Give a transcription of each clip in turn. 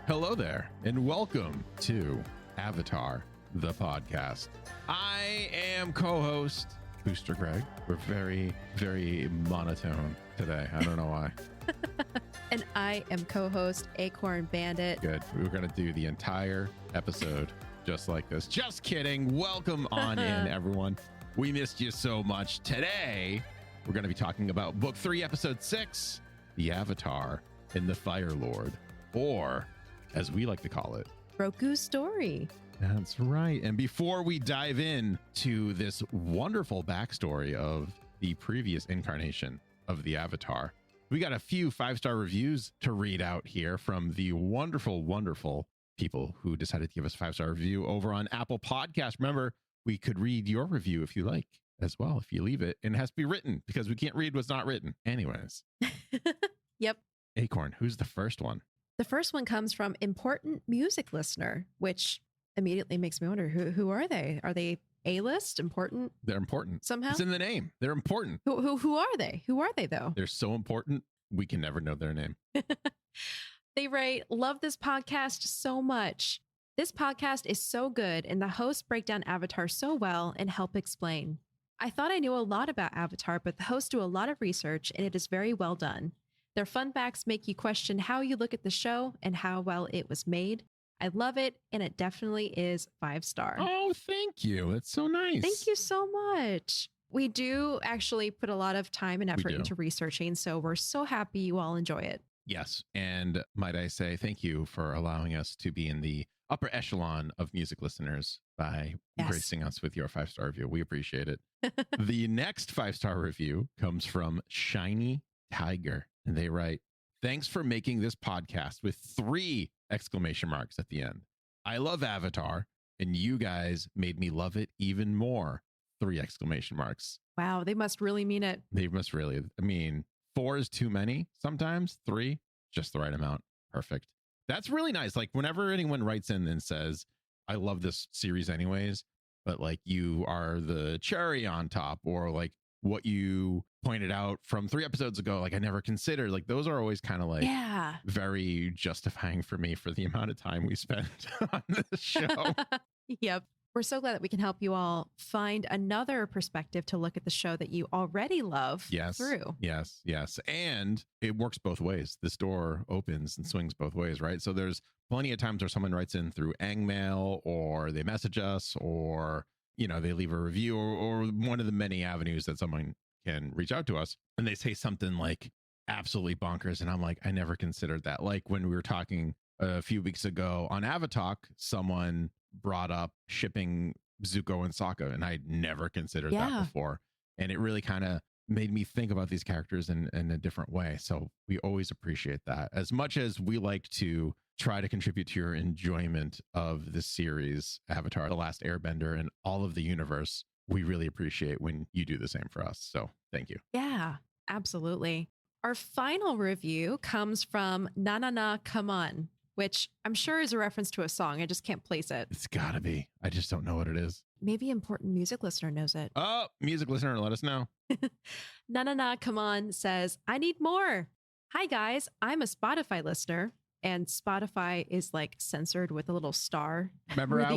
Hello there, and welcome to Avatar, the podcast. I am co-host Booster Greg. We're very, very monotone today. I don't know why. And I am co-host Acorn Bandit. Good. We're going to do the entire episode just like this. Just kidding. Welcome on in, everyone. We missed you so much. Today, we're going to be talking about Book 3, Episode 6, The Avatar and the Firelord, or as we like to call it, Roku's story. That's right. And before we dive in to this wonderful backstory of the previous incarnation of the Avatar, we got a few 5-star reviews to read out here from the wonderful, wonderful people who decided to give us a 5-star review over on Apple Podcast. Remember, we could read your review if you like as well, if you leave it. And it has to be written because we can't read what's not written. Anyways. Yep. Acorn, who's the first one? The first one comes from Important Music Listener, which immediately makes me wonder, who are they? Are they A-list, important? They're important. Somehow? It's in the name. They're important. Who are they? Who are they, though? They're so important, we can never know their name. They write, love this podcast so much. This podcast is so good, and the hosts break down Avatar so well and help explain. I thought I knew a lot about Avatar, but the hosts do a lot of research, and it is very well done. Their fun facts make you question how you look at the show and how well it was made. I love it, and it definitely is 5-star. Oh, thank you. That's so nice. Thank you so much. We do actually put a lot of time and effort into researching, so we're so happy you all enjoy it. Yes, and might I say thank you for allowing us to be in the upper echelon of music listeners by gracing us with your 5-star review. We appreciate it. The next 5-star review comes from Shiny Tiger, and they write, thanks for making this podcast with 3 exclamation marks at the end. I love Avatar, and you guys made me love it even more. 3 exclamation marks. Wow, they must really mean it. They must really. I mean, 4 is too many sometimes. 3, just the right amount. Perfect. That's really nice. Like whenever anyone writes in and says, I love this series anyways, but like you are the cherry on top, or like what you pointed out from 3 episodes ago, like I never considered, like those are always kind of like very justifying for me for the amount of time we spent on this show. Yep. We're so glad that we can help you all find another perspective to look at the show that you already love through. Yes. And it works both ways. This door opens and swings both ways, right? So there's plenty of times where someone writes in through Aang Mail, or they message us, or you know, they leave a review, or one of the many avenues that someone can reach out to us, and they say something like absolutely bonkers, and I'm like, I never considered that. Like when we were talking a few weeks ago on Avatar, someone brought up shipping Zuko and Sokka, and I'd never considered that before, and it really kind of made me think about these characters in a different way. So we always appreciate that. As much as we like to try to contribute to your enjoyment of this series, Avatar, The Last Airbender, and all of the universe, we really appreciate when you do the same for us. So thank you. Yeah, absolutely. Our final review comes from Na Na Na Come On, which I'm sure is a reference to a song. I just can't place it. It's gotta be. I just don't know what it is. Maybe Important Music Listener knows it. Oh, music listener, let us know. Na Na Na Come On says, I need more. Hi guys, I'm a Spotify listener, and Spotify is like censored with a little star. Remember, I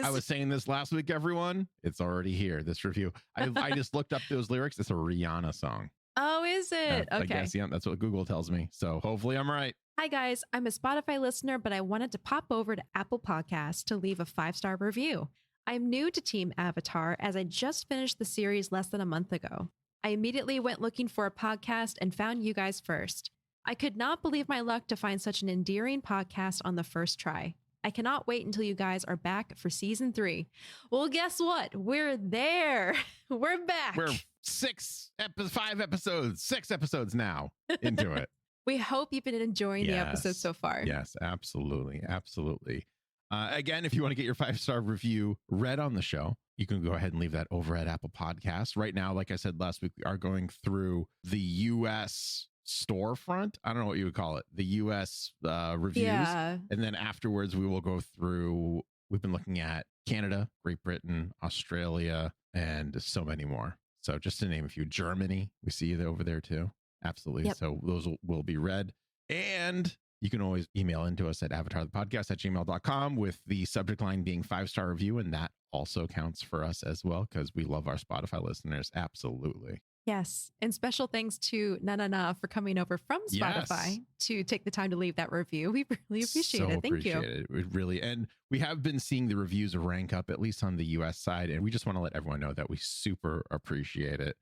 was saying this last week, everyone. It's already here, this review. I just looked up those lyrics. It's a Rihanna song. Oh, is it? Okay. I guess, yeah, that's what Google tells me. So hopefully I'm right. Hi guys, I'm a Spotify listener, but I wanted to pop over to Apple Podcasts to leave a 5-star review. I'm new to Team Avatar as I just finished the series less than a month ago. I immediately went looking for a podcast and found you guys first. I could not believe my luck to find such an endearing podcast on the first try. I cannot wait until you guys are back for season 3. Well, guess what? We're there. We're back. We're 5 episodes, 6 episodes now into it. We hope you've been enjoying the episode so far. Yes, absolutely. Absolutely. Again, if you want to get your 5-star review read on the show, you can go ahead and leave that over at Apple Podcasts. Right now, like I said last week, we are going through the U.S. storefront. I don't know what you would call it. The U.S. Reviews. Yeah. And then afterwards, we will go through, we've been looking at Canada, Great Britain, Australia, and so many more. So just to name a few, Germany, we see it over there too. Absolutely. Yep. So those will be read. And You can always email into us at avatarthepodcast@gmail.com with the subject line being 5-star review. And that also counts for us as well, because we love our Spotify listeners. Absolutely. Yes. And special thanks to Na for coming over from Spotify to take the time to leave that review. We really appreciate it. Thank you. It really. And we have been seeing the reviews rank up, at least on the US side. And we just want to let everyone know that we super appreciate it.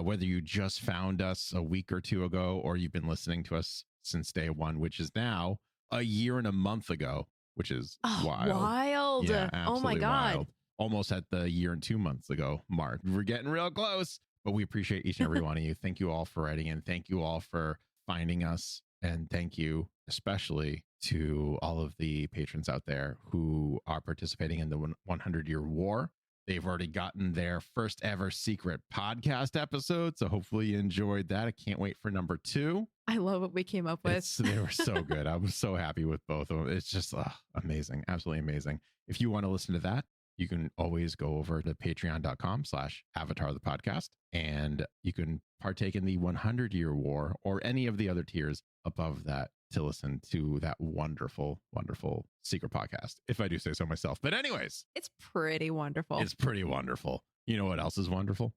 Whether you just found us a week or two ago, or you've been listening to us since day one, which is now a year and a month ago, which is wild. Yeah, oh my God. Wild. Almost at the year and 2 months ago mark. We're getting real close. But we appreciate each and every one of you. Thank you all for writing in. Thank you all for finding us. And thank you especially to all of the patrons out there who are participating in the 100-year war. They've already gotten their first ever secret podcast episode. So hopefully you enjoyed that. I can't wait for number 2. I love what we came up with. They were so good. I was so happy with both of them. It's just amazing. Absolutely amazing. If you want to listen to that, you can always go over to patreon.com/avatarthepodcast, and you can partake in the 100-year war or any of the other tiers above that to listen to that wonderful, wonderful secret podcast, if I do say so myself. But anyways, it's pretty wonderful. It's pretty wonderful. You know what else is wonderful?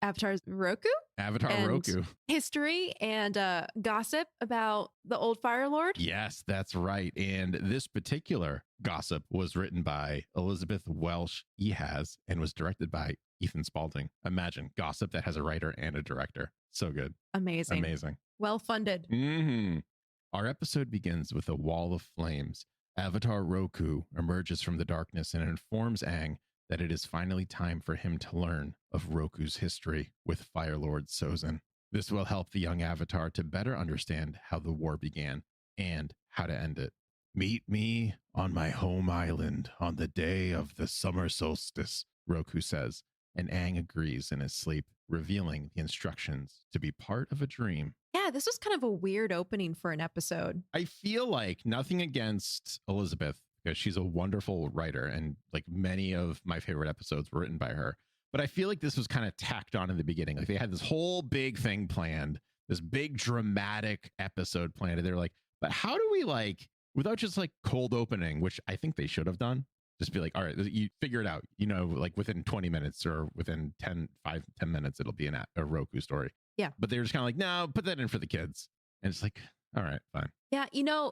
Avatar's Roku? Avatar and Roku. History and gossip about the old Firelord? Yes, that's right. And this particular gossip was written by Elizabeth Welsh Ehas and was directed by Ethan Spalding. Imagine gossip that has a writer and a director. So good. Amazing. Amazing. Well funded. Mm-hmm. Our episode begins with a wall of flames. Avatar Roku emerges from the darkness and informs Aang that it is finally time for him to learn of Roku's history with Firelord Sozin. This will help the young Avatar to better understand how the war began and how to end it. Meet me on my home island on the day of the summer solstice, Roku says, and Aang agrees in his sleep, revealing the instructions to be part of a dream. Yeah, this was kind of a weird opening for an episode. I feel like, nothing against Elizabeth, because she's a wonderful writer, and like many of my favorite episodes were written by her. But I feel like this was kind of tacked on in the beginning. Like they had this whole big thing planned, this big dramatic episode planned. And they're like, but how do we without just cold opening, which I think they should have done, just be like, all right, you figure it out, within 20 minutes or within 10 minutes, it'll be a Roku story. Yeah. But they're just kind of like, no, put that in for the kids. And it's like, all right, fine. Yeah,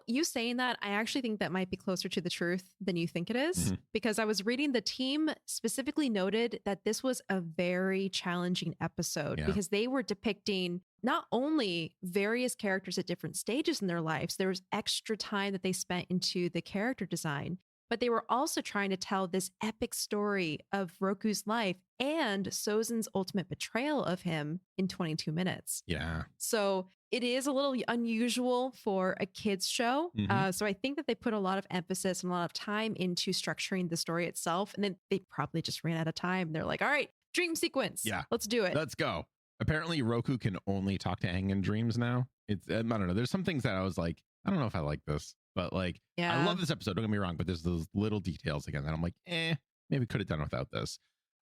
you saying that, I actually think that might be closer to the truth than you think it is, because I was reading the team specifically noted that this was a very challenging episode because they were depicting not only various characters at different stages in their lives, there was extra time that they spent into the character design, but they were also trying to tell this epic story of Roku's life and Sozin's ultimate betrayal of him in 22 minutes. Yeah. So it is a little unusual for a kids show. So I think that they put a lot of emphasis and a lot of time into structuring the story itself. And then they probably just ran out of time. They're like, all right, dream sequence. Yeah, let's do it. Let's go. Apparently Roku can only talk to Aang in dreams now. I don't know. There's some things that I was like, I don't know if I like this, but I love this episode. Don't get me wrong, but there's those little details again that I'm like, maybe could have done without this.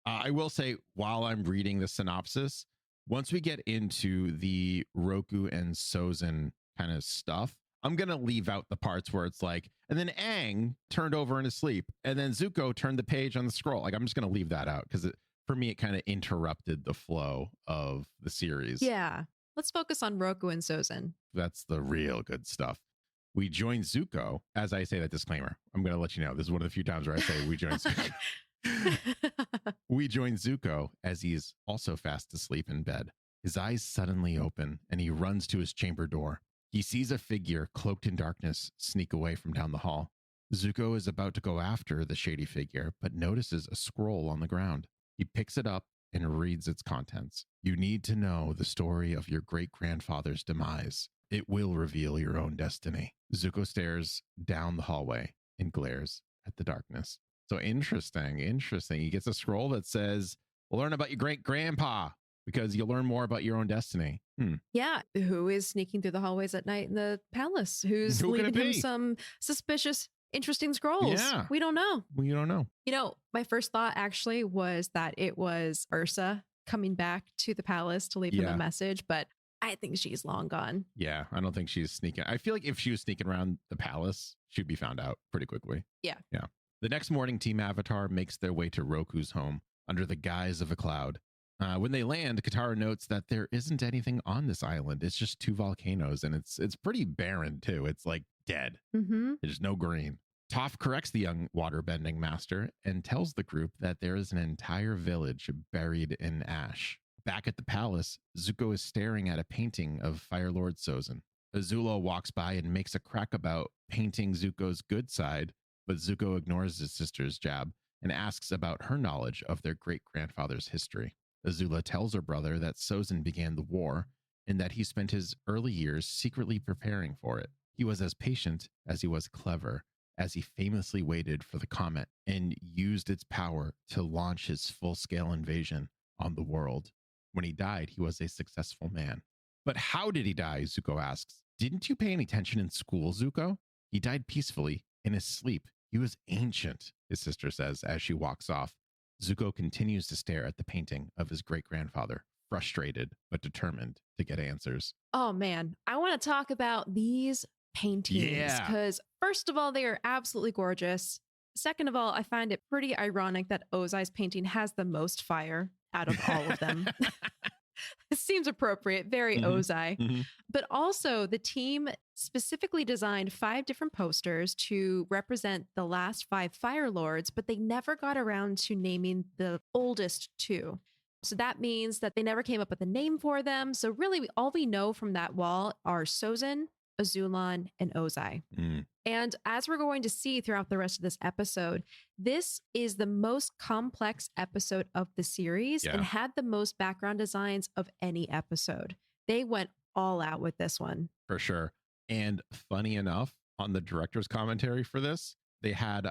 I will say, while I'm reading the synopsis, once we get into the Roku and Sozin kind of stuff, I'm going to leave out the parts where it's like, and then Aang turned over in his sleep, and then Zuko turned the page on the scroll. I'm just going to leave that out because for me, it kind of interrupted the flow of the series. Yeah. Let's focus on Roku and Sozin. That's the real good stuff. We join Zuko. As I say that disclaimer, I'm going to let you know, this is one of the few times where I say we join Zuko. We join Zuko as he's also fast asleep in bed. His eyes suddenly open and he runs to his chamber door. He sees a figure cloaked in darkness sneak away from down the hall. Zuko is about to go after the shady figure, but notices a scroll on the ground. He picks it up and reads its contents. You need to know the story of your great-grandfather's demise. It will reveal your own destiny. Zuko stares down the hallway and glares at the darkness. So interesting. He gets a scroll that says, learn about your great-grandpa because you'll learn more about your own destiny. Yeah. Who is sneaking through the hallways at night in the palace? Who leaving him some suspicious, interesting scrolls? Yeah. We don't know. My first thought actually was that it was Ursa coming back to the palace to leave him a message, but I think she's long gone. Yeah, I don't think she's sneaking. I feel like if she was sneaking around the palace, she'd be found out pretty quickly. Yeah. Yeah. The next morning, Team Avatar makes their way to Roku's home under the guise of a cloud. When they land, Katara notes that there isn't anything on this island. It's just two volcanoes, and it's pretty barren too. It's like dead. Mm-hmm. There's no green. Toph corrects the young waterbending master and tells the group that there is an entire village buried in ash. Back at the palace, Zuko is staring at a painting of Firelord Sozin. Azula walks by and makes a crack about painting Zuko's good side, but Zuko ignores his sister's jab and asks about her knowledge of their great-grandfather's history. Azula tells her brother that Sozin began the war and that he spent his early years secretly preparing for it. He was as patient as he was clever, as he famously waited for the comet and used its power to launch his full-scale invasion on the world. When he died, he was a successful man. But how did he die? Zuko asks. Didn't you pay any attention in school, Zuko? He died peacefully in his sleep. He was ancient, his sister says as she walks off. Zuko continues to stare at the painting of his great-grandfather, frustrated but determined to get answers. Oh, man. I want to talk about these paintings because, first of all, they are absolutely gorgeous. Second of all, I find it pretty ironic that Ozai's painting has the most fire out of all of them. It seems appropriate, very Ozai. Mm-hmm. But also, the team specifically designed 5 different posters to represent the last 5 Fire Lords, but they never got around to naming the oldest 2. So that means that they never came up with a name for them. So really, all we know from that wall are Sozin, Azulon, and Ozai. And as we're going to see throughout the rest of this episode, this is the most complex episode of the series and had the most background designs of any episode. They went all out with this one. For sure. And funny enough, on the director's commentary for this, they had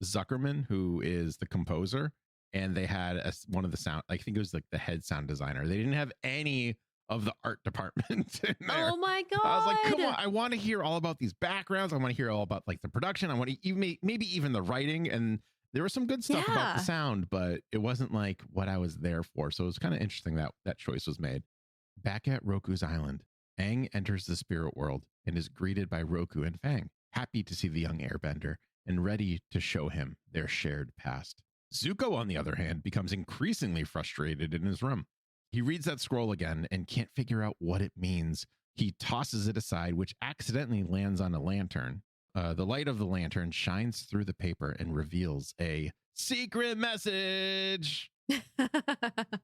Zuckerman, who is the composer, and they had one of the sound, I think it was like the head sound designer. They didn't have any of the art department in there. Oh my God. I was like, come on, I want to hear all about these backgrounds. I want to hear all about like the production. I want to maybe even the writing. And there was some good stuff about the sound, but it wasn't like what I was there for. So it was kind of interesting that that choice was made. Back at Roku's island, Aang enters the spirit world and is greeted by Roku and Fang, happy to see the young airbender and ready to show him their shared past. Zuko, on the other hand, becomes increasingly frustrated in his room. He reads that scroll again and can't figure out what it means. He tosses it aside, which accidentally lands on a lantern. The light of the lantern shines through the paper and reveals a secret message.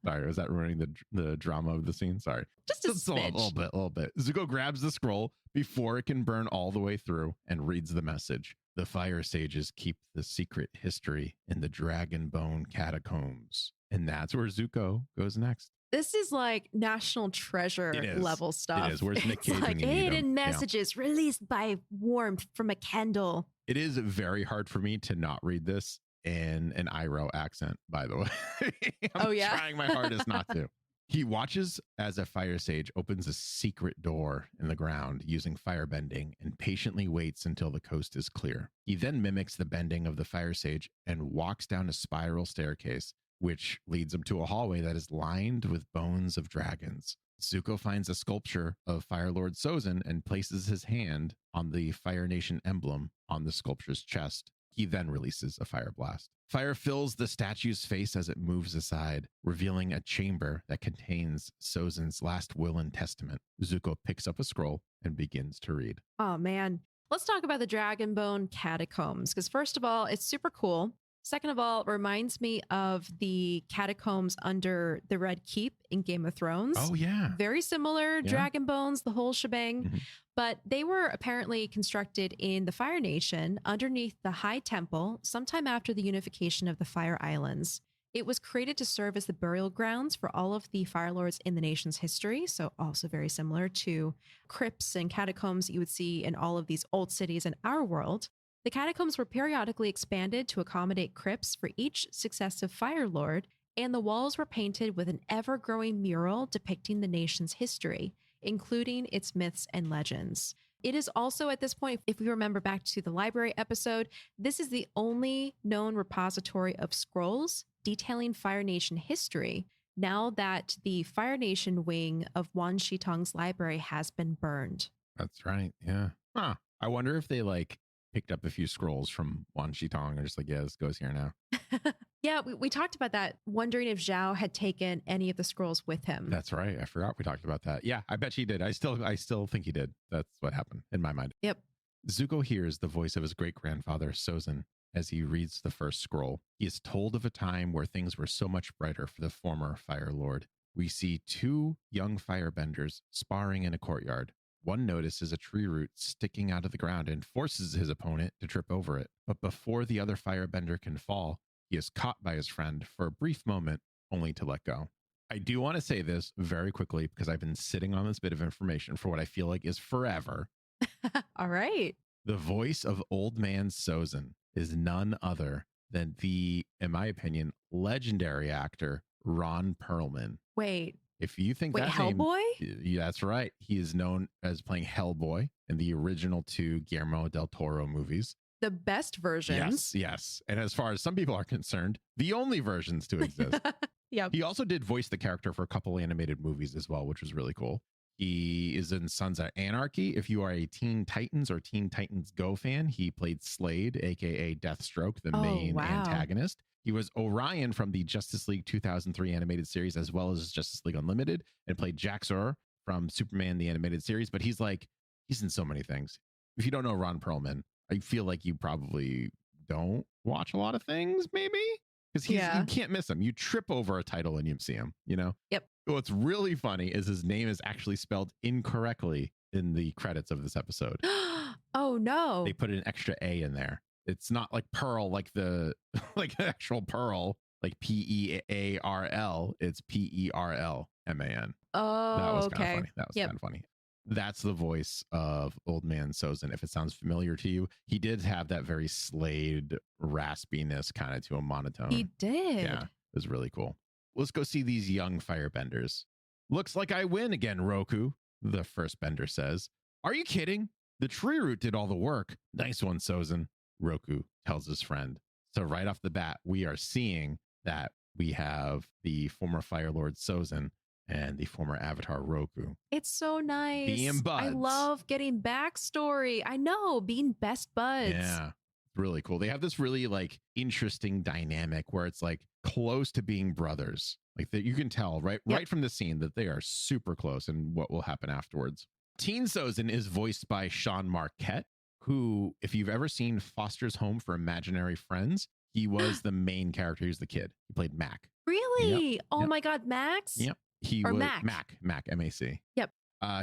Sorry, was that ruining the drama of the scene? Sorry. Just a little bit. Zuko grabs the scroll before it can burn all the way through and reads the message. The fire sages keep the secret history in the Dragon Bone Catacombs. And that's where Zuko goes next. This is like National Treasure level stuff. It is. Where's Nick Cage when you need him? Hidden messages released by warmth from a candle. It is very hard for me to not read this in an Iroh accent, by the way. I'm trying my hardest not to. He watches as a fire sage opens a secret door in the ground using firebending and patiently waits until the coast is clear. He then mimics the bending of the fire sage and walks down a spiral staircase, which leads him to a hallway that is lined with bones of dragons. Zuko finds a sculpture of Firelord Sozin and places his hand on the Fire Nation emblem on the sculpture's chest. He then releases a fire blast. Fire fills the statue's face as it moves aside, revealing a chamber that contains Sozin's last will and testament. Zuko picks up a scroll and begins to read. Oh, man. Let's talk about the Dragon Bone Catacombs, because first of all, it's super cool. Second of all, it reminds me of the catacombs under the Red Keep in Game of Thrones. Oh, yeah. Very similar, dragon bones, the whole shebang. Mm-hmm. But they were apparently constructed in the Fire Nation underneath the High Temple sometime after the unification of the Fire Islands. It was created to serve as the burial grounds for all of the Fire Lords in the nation's history, so also very similar to crypts and catacombs that you would see in all of these old cities in our world. The catacombs were periodically expanded to accommodate crypts for each successive Fire Lord, and the walls were painted with an ever-growing mural depicting the nation's history, including its myths and legends. It is also at this point, if we remember back to the library episode, this is the only known repository of scrolls detailing Fire Nation history now that the Fire Nation wing of Wan Shitong's library has been burned. That's right. Yeah. Huh. I wonder if they like picked up a few scrolls from Wan Shitong and just like, yeah, this goes here now. Yeah, we talked about that, wondering if Zhao had taken any of the scrolls with him. That's right. I forgot we talked about that. Yeah, I bet she did. I still think he did. That's what happened in my mind. Yep. Zuko hears the voice of his great-grandfather, Sozin, as he reads the first scroll. He is told of a time where things were so much brighter for the former Firelord. We see two young firebenders sparring in a courtyard. One notices a tree root sticking out of the ground and forces his opponent to trip over it. But before the other firebender can fall, he is caught by his friend for a brief moment, only to let go. I do want to say this very quickly because I've been sitting on this bit of information for what I feel like is forever. All right. The voice of Old Man Sozin is none other than the, in my opinion, legendary actor Ron Perlman. Wait. If you think Wait, that Hellboy? Yeah, that's right. He is known as playing Hellboy in the original two Guillermo del Toro movies. The best versions. Yes. And as far as some people are concerned, the only versions to exist. Yeah. He also did voice the character for a couple animated movies as well, which was really cool. He is in Sons of Anarchy. If you are a Teen Titans or Teen Titans Go fan, he played Slade, aka Deathstroke, the main antagonist. He was Orion from the Justice League 2003 animated series, as well as Justice League Unlimited, and played Jax-Ur from Superman, the animated series. But he's in so many things. If you don't know Ron Perlman, I feel like you probably don't watch a lot of things, maybe? Because you can't miss him. You trip over a title and you see him, you know? Yep. What's really funny is his name is actually spelled incorrectly in the credits of this episode. Oh, no. They put an extra A in there. It's not like Pearl, like the actual Pearl, like Pearl. It's Perlman. Oh, that was okay. kind of funny. That was kind of funny. That's the voice of Old Man Sozin. If it sounds familiar to you, he did have that very Slade raspiness kind of to a monotone. He did. Yeah, it was really cool. Let's go see these young firebenders. Looks like I win again, Roku, the first bender says. Are you kidding? The tree root did all the work. Nice one, Sozin, Roku tells his friend. So right off the bat, we are seeing that we have the former Firelord Sozin and the former Avatar Roku. It's so nice. Being buds. I love getting backstory. I know, being best buds. Yeah, really cool. They have this really like interesting dynamic where it's like close to being brothers. Like that you can tell right from the scene that they are super close and what will happen afterwards. Teen Sozin is voiced by Sean Marquette, who, if you've ever seen Foster's Home for Imaginary Friends, he was the main character. He was the kid. He played Mac. Really? Yep. Oh my God, Max? Yep. He was Mac, M-A-C. Yep.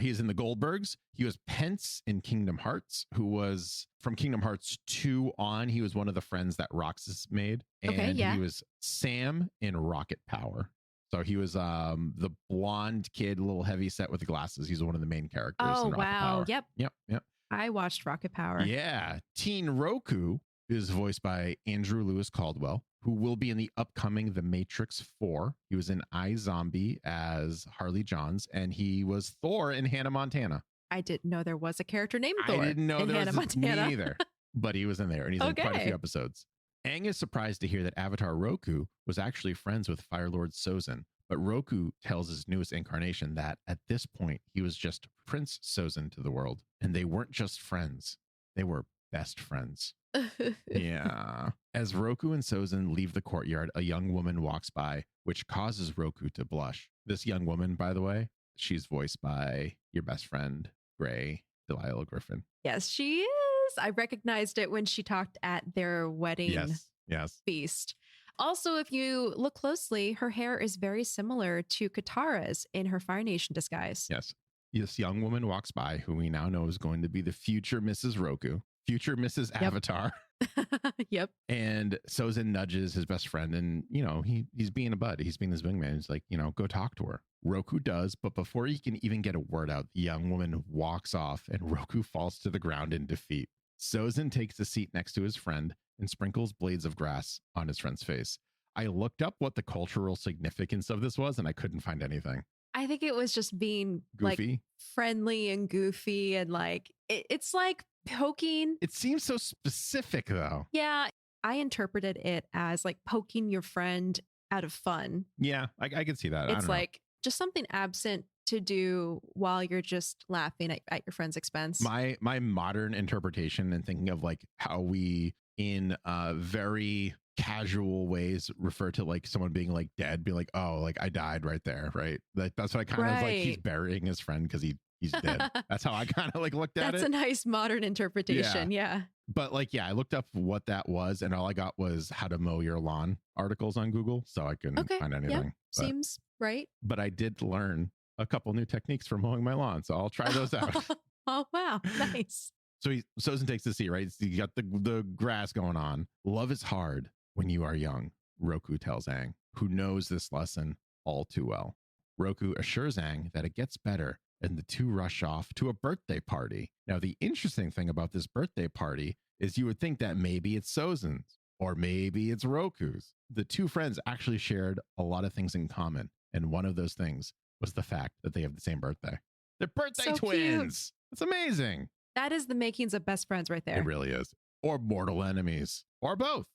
He is in the Goldbergs. He was Pence in Kingdom Hearts, who was from Kingdom Hearts 2 on. He was one of the friends that Roxas made. And he was Sam in Rocket Power. So he was the blonde kid, a little heavy set with the glasses. He's one of the main characters. Oh, in Rocket Power. Yep. I watched Rocket Power. Yeah. Teen Roku is voiced by Andrew Lewis Caldwell, who will be in the upcoming The Matrix 4. He was in iZombie as Harley Johns, and he was Thor in Hannah Montana. I didn't know there was a character named Thor. I didn't know there Hannah was Montana. Me either, but he was in there, and he's in quite a few episodes. Aang is surprised to hear that Avatar Roku was actually friends with Firelord Sozin, but Roku tells his newest incarnation that at this point, he was just Prince Sozin to the world, and they weren't just friends. They were best friends. Yeah. As Roku and Sozin leave the courtyard, a young woman walks by, which causes Roku to blush. This young woman, by the way, she's voiced by your best friend, Gray, Delilah Griffin. Yes, she is. I recognized it when she talked at their wedding feast. Also, if you look closely, her hair is very similar to Katara's in her Fire Nation disguise. Yes. This young woman walks by, who we now know is going to be the future Mrs. Roku, future Mrs. Avatar. Yep. And Sozin nudges his best friend, and, you know, he's being a bud. He's being his wingman. He's like, you know, go talk to her. Roku does, but before he can even get a word out, the young woman walks off, and Roku falls to the ground in defeat. Sozin takes a seat next to his friend and sprinkles blades of grass on his friend's face. I looked up what the cultural significance of this was, and I couldn't find anything. I think it was just being goofy, like friendly and goofy, and like it's like poking. It seems so specific, though. Yeah, I interpreted it as like poking your friend out of fun. Yeah, I can see that. I It's don't know. like just something absent to do while you're just laughing at your friend's expense. My modern interpretation and thinking of like how we in very casual ways refer to like someone being like dead, being like, oh, like I died right there, right? Like that's what I kind of like. He's burying his friend because he's dead. That's how I kind of like looked at it. That's a nice modern interpretation. Yeah. But like, yeah, I looked up what that was, and all I got was how to mow your lawn articles on Google, so I couldn't find anything. Yeah, seems right. But I did learn a couple new techniques for mowing my lawn, so I'll try those out. Oh wow, nice. So Sozin takes the seat, right? So you got the grass going on. Love is hard when you are young, Roku tells Aang, who knows this lesson all too well. Roku assures Aang that it gets better, and the two rush off to a birthday party. Now, the interesting thing about this birthday party is you would think that maybe it's Sozin's or maybe it's Roku's. The two friends actually shared a lot of things in common, and one of those things was the fact that they have the same birthday. They're birthday twins. It's amazing. That is the makings of best friends right there. It really is. Or mortal enemies, or both.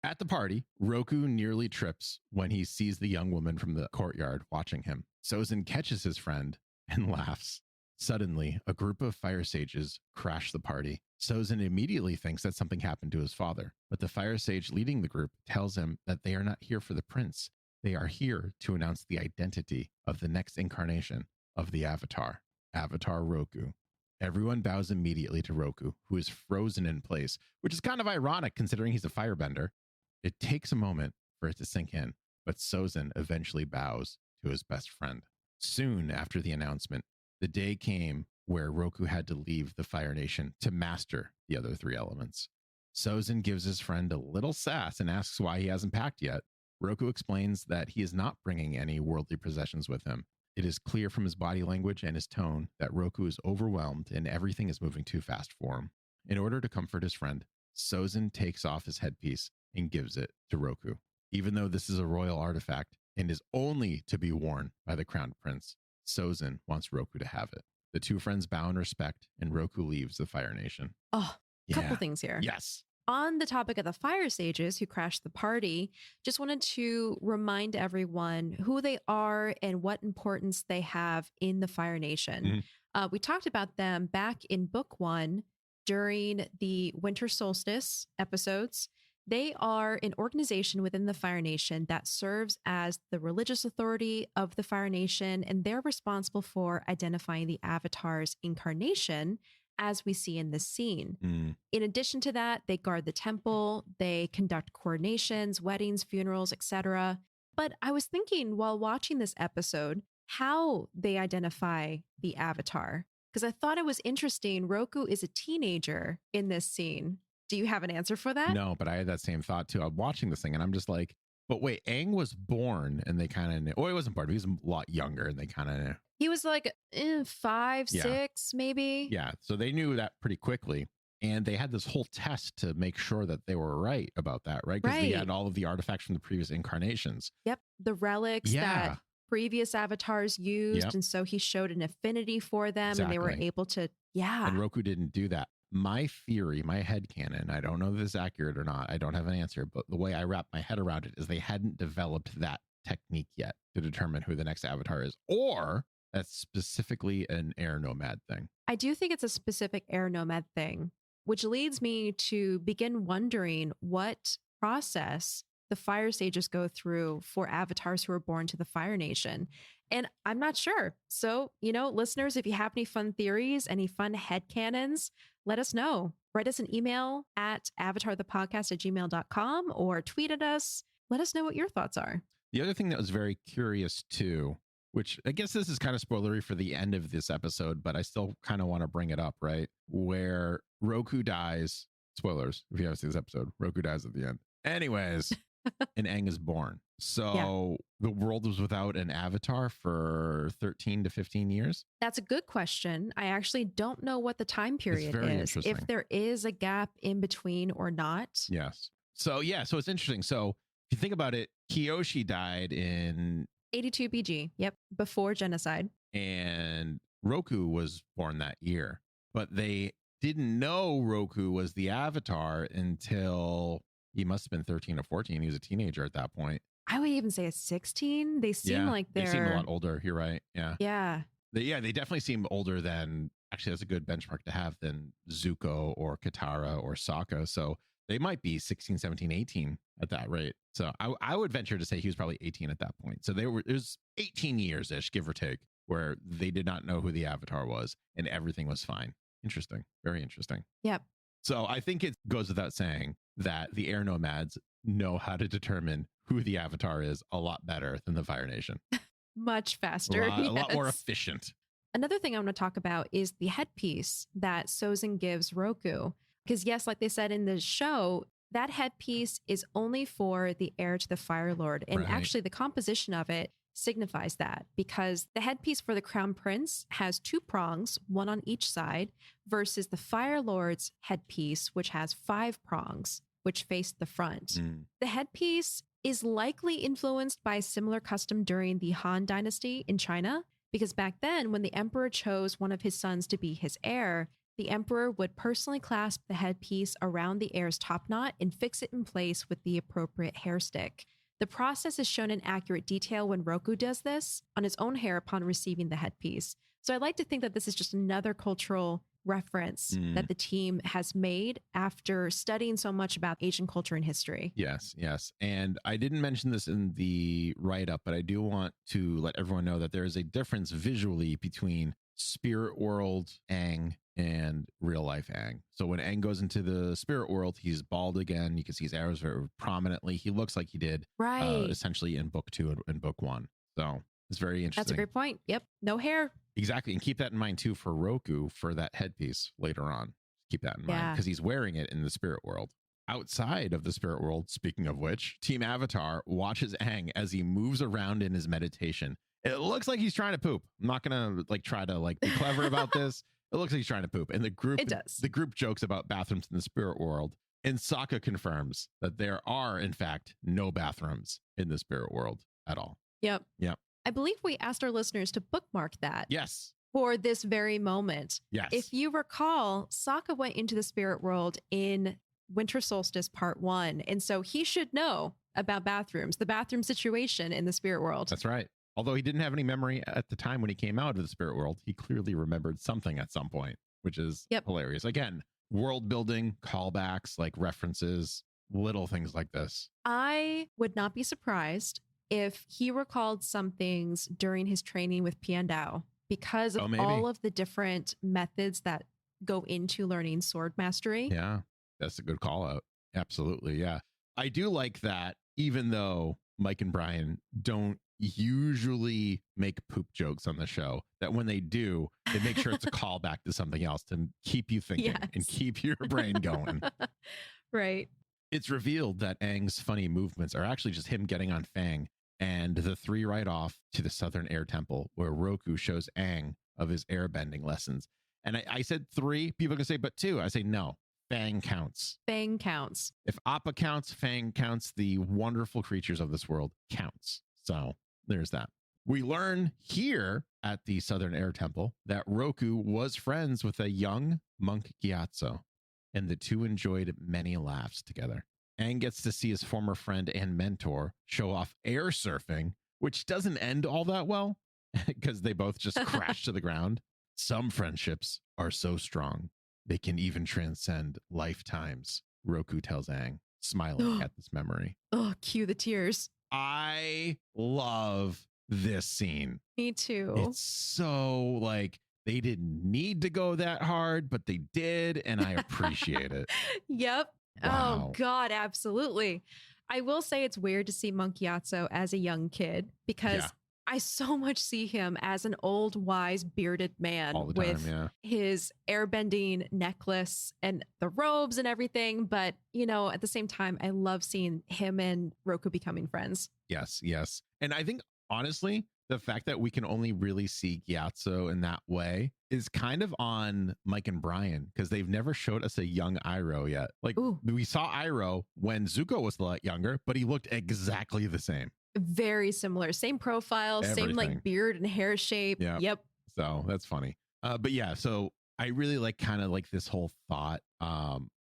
At the party, Roku nearly trips when he sees the young woman from the courtyard watching him. Sozin catches his friend and laughs. Suddenly, a group of fire sages crash the party. Sozin immediately thinks that something happened to his father, but the fire sage leading the group tells him that they are not here for the prince. They are here to announce the identity of the next incarnation of the Avatar, Avatar Roku. Everyone bows immediately to Roku, who is frozen in place, which is kind of ironic considering he's a firebender. It takes a moment for it to sink in, but Sozin eventually bows to his best friend. Soon after the announcement, the day came where Roku had to leave the Fire Nation to master the other three elements. Sozin gives his friend a little sass and asks why he hasn't packed yet. Roku explains that he is not bringing any worldly possessions with him. It is clear from his body language and his tone that Roku is overwhelmed and everything is moving too fast for him. In order to comfort his friend, Sozin takes off his headpiece and gives it to Roku. Even though this is a royal artifact and is only to be worn by the crowned prince, Sozin wants Roku to have it. The two friends bow in respect and Roku leaves the Fire Nation. Oh, a couple things here. Yes. On the topic of the fire sages who crashed the party, just wanted to remind everyone who they are and what importance they have in the Fire Nation. We talked about them back in book 1 during the winter solstice episodes. They are an organization within the Fire Nation that serves as the religious authority of the Fire Nation, and they're responsible for identifying the Avatar's incarnation, as we see in this scene. In addition to that, they guard the temple, they conduct coronations, weddings, funerals, etc. But I was thinking while watching this episode, how they identify the Avatar, because I thought it was interesting. Roku is a teenager in this scene. Do you have an answer for that? No, but I had that same thought too. I'm watching this thing and I'm just like, but wait, Aang was born and they kind of knew. Oh, he wasn't born. He was a lot younger and they kind of knew. He was like 5, 6, maybe. Yeah. So they knew that pretty quickly. And they had this whole test to make sure that they were right about that, right? Because they had all of the artifacts from the previous incarnations. Yep. The relics that previous avatars used. And so he showed an affinity for them and they were able to, And Roku didn't do that. My theory, my headcanon, I don't know if this is accurate or not. I don't have an answer, but the way I wrap my head around it is they hadn't developed that technique yet to determine who the next avatar is, or that's specifically an air nomad thing. I do think it's a specific air nomad thing, which leads me to begin wondering what process the fire sages go through for avatars who are born to the Fire Nation. And I'm not sure. So, listeners, if you have any fun theories, any fun headcanons, let us know. Write us an email at avatarthepodcast@gmail.com or tweet at us. Let us know what your thoughts are. The other thing that was very curious too, which I guess this is kind of spoilery for the end of this episode, but I still kind of want to bring it up, right? Where Roku dies. Spoilers, if you haven't seen this episode, Roku dies at the end. Anyways, and Aang is born. So the world was without an avatar for 13 to 15 years. That's a good question. I actually don't know what the time period is, if there is a gap in between or not. Yes. So it's interesting. So if you think about it, Kyoshi died in 82 BG. Yep. Before genocide. And Roku was born that year, but they didn't know Roku was the avatar until he must have been 13 or 14. He was a teenager at that point. I would even say a 16. They seem like they seem a lot older. You're right. Yeah. Yeah. They definitely seem older than, actually, that's a good benchmark to have, than Zuko or Katara or Sokka. So they might be 16, 17, 18 at that rate. So I would venture to say he was probably 18 at that point. So it was 18 years ish, give or take, where they did not know who the Avatar was and everything was fine. Interesting. Very interesting. Yep. So I think it goes without saying that the air nomads know how to determine who the Avatar is a lot better than the Fire Nation. Much faster. A lot more efficient. Another thing I want to talk about is the headpiece that Sozin gives Roku. Because yes, like they said in the show, that headpiece is only for the heir to the Firelord. And actually the composition of it signifies that, because the headpiece for the Crown Prince has 2 prongs, one on each side, versus the Firelord's headpiece, which has 5 prongs, which face the front. The headpiece is likely influenced by a similar custom during the Han Dynasty in China, because back then, when the emperor chose one of his sons to be his heir, the emperor would personally clasp the headpiece around the heir's top knot and fix it in place with the appropriate hair stick. The process is shown in accurate detail when Roku does this on his own hair upon receiving the headpiece. So I like to think that this is just another cultural reference that the team has made after studying so much about Asian culture and history. Yes. And I didn't mention this in the write-up, but I do want to let everyone know that there is a difference visually between Spirit World Aang and real life Aang. So when Aang goes into the Spirit World, he's bald again. You can see his arrows very prominently. He looks like he did essentially in book 2 and book 1. So it's very interesting. That's a great point. Yep. No hair. Exactly. And keep that in mind too for Roku, for that headpiece later on. Keep that in mind because he's wearing it in the Spirit World. Outside of the Spirit World, speaking of which, Team Avatar watches Aang as he moves around in his meditation. It looks like he's trying to poop. I'm not gonna try to be clever about this. It looks like he's trying to poop. And the group jokes about bathrooms in the Spirit World. And Sokka confirms that there are, in fact, no bathrooms in the Spirit World at all. Yep. I believe we asked our listeners to bookmark that. Yes. For this very moment. Yes. If you recall, Sokka went into the Spirit World in Winter Solstice Part 1. And so he should know about bathrooms, the bathroom situation in the Spirit World. That's right. Although he didn't have any memory at the time when he came out of the Spirit World, he clearly remembered something at some point, which is hilarious. Again, world building, callbacks, references, little things like this. I would not be surprised if he recalled some things during his training with Piandao because of all of the different methods that go into learning sword mastery. Yeah, that's a good call out. Absolutely. Yeah. I do like that, even though Mike and Brian don't usually make poop jokes on the show, that when they do, they make sure it's a callback to something else to keep you thinking and keep your brain going. Right. It's revealed that Aang's funny movements are actually just him getting on Fang, and the 3 ride off to the Southern Air Temple, where Roku shows Aang of his airbending lessons. And I said 3, people can say, but 2. I say no. Fang counts. Fang counts. If Appa counts, Fang counts. The wonderful creatures of this world counts. So there's that. We learn here at the Southern Air Temple that Roku was friends with a young monk Gyatso, and the two enjoyed many laughs together. Aang gets to see his former friend and mentor show off air surfing, which doesn't end all that well because they both just crash to the ground. Some friendships are so strong, they can even transcend lifetimes, Roku tells Aang, smiling at this memory. Oh, cue the tears. I love this scene. Me too. It's so they didn't need to go that hard, but they did, and I appreciate it. Yep. Wow. Oh, God, absolutely. I will say it's weird to see Monk Gyatso as a young kid because I so much see him as an old, wise, bearded man with his airbending necklace and the robes and everything. But, at the same time, I love seeing him and Roku becoming friends. Yes, yes. And I think, honestly, the fact that we can only really see Gyatso in that way is kind of on Mike and Brian, because they've never showed us a young Iroh yet. We saw Iroh when Zuko was a lot younger, but he looked exactly the same. Very similar. Same profile, Everything. Same beard and hair shape. Yep. So that's funny. But yeah, so I really like this whole thought.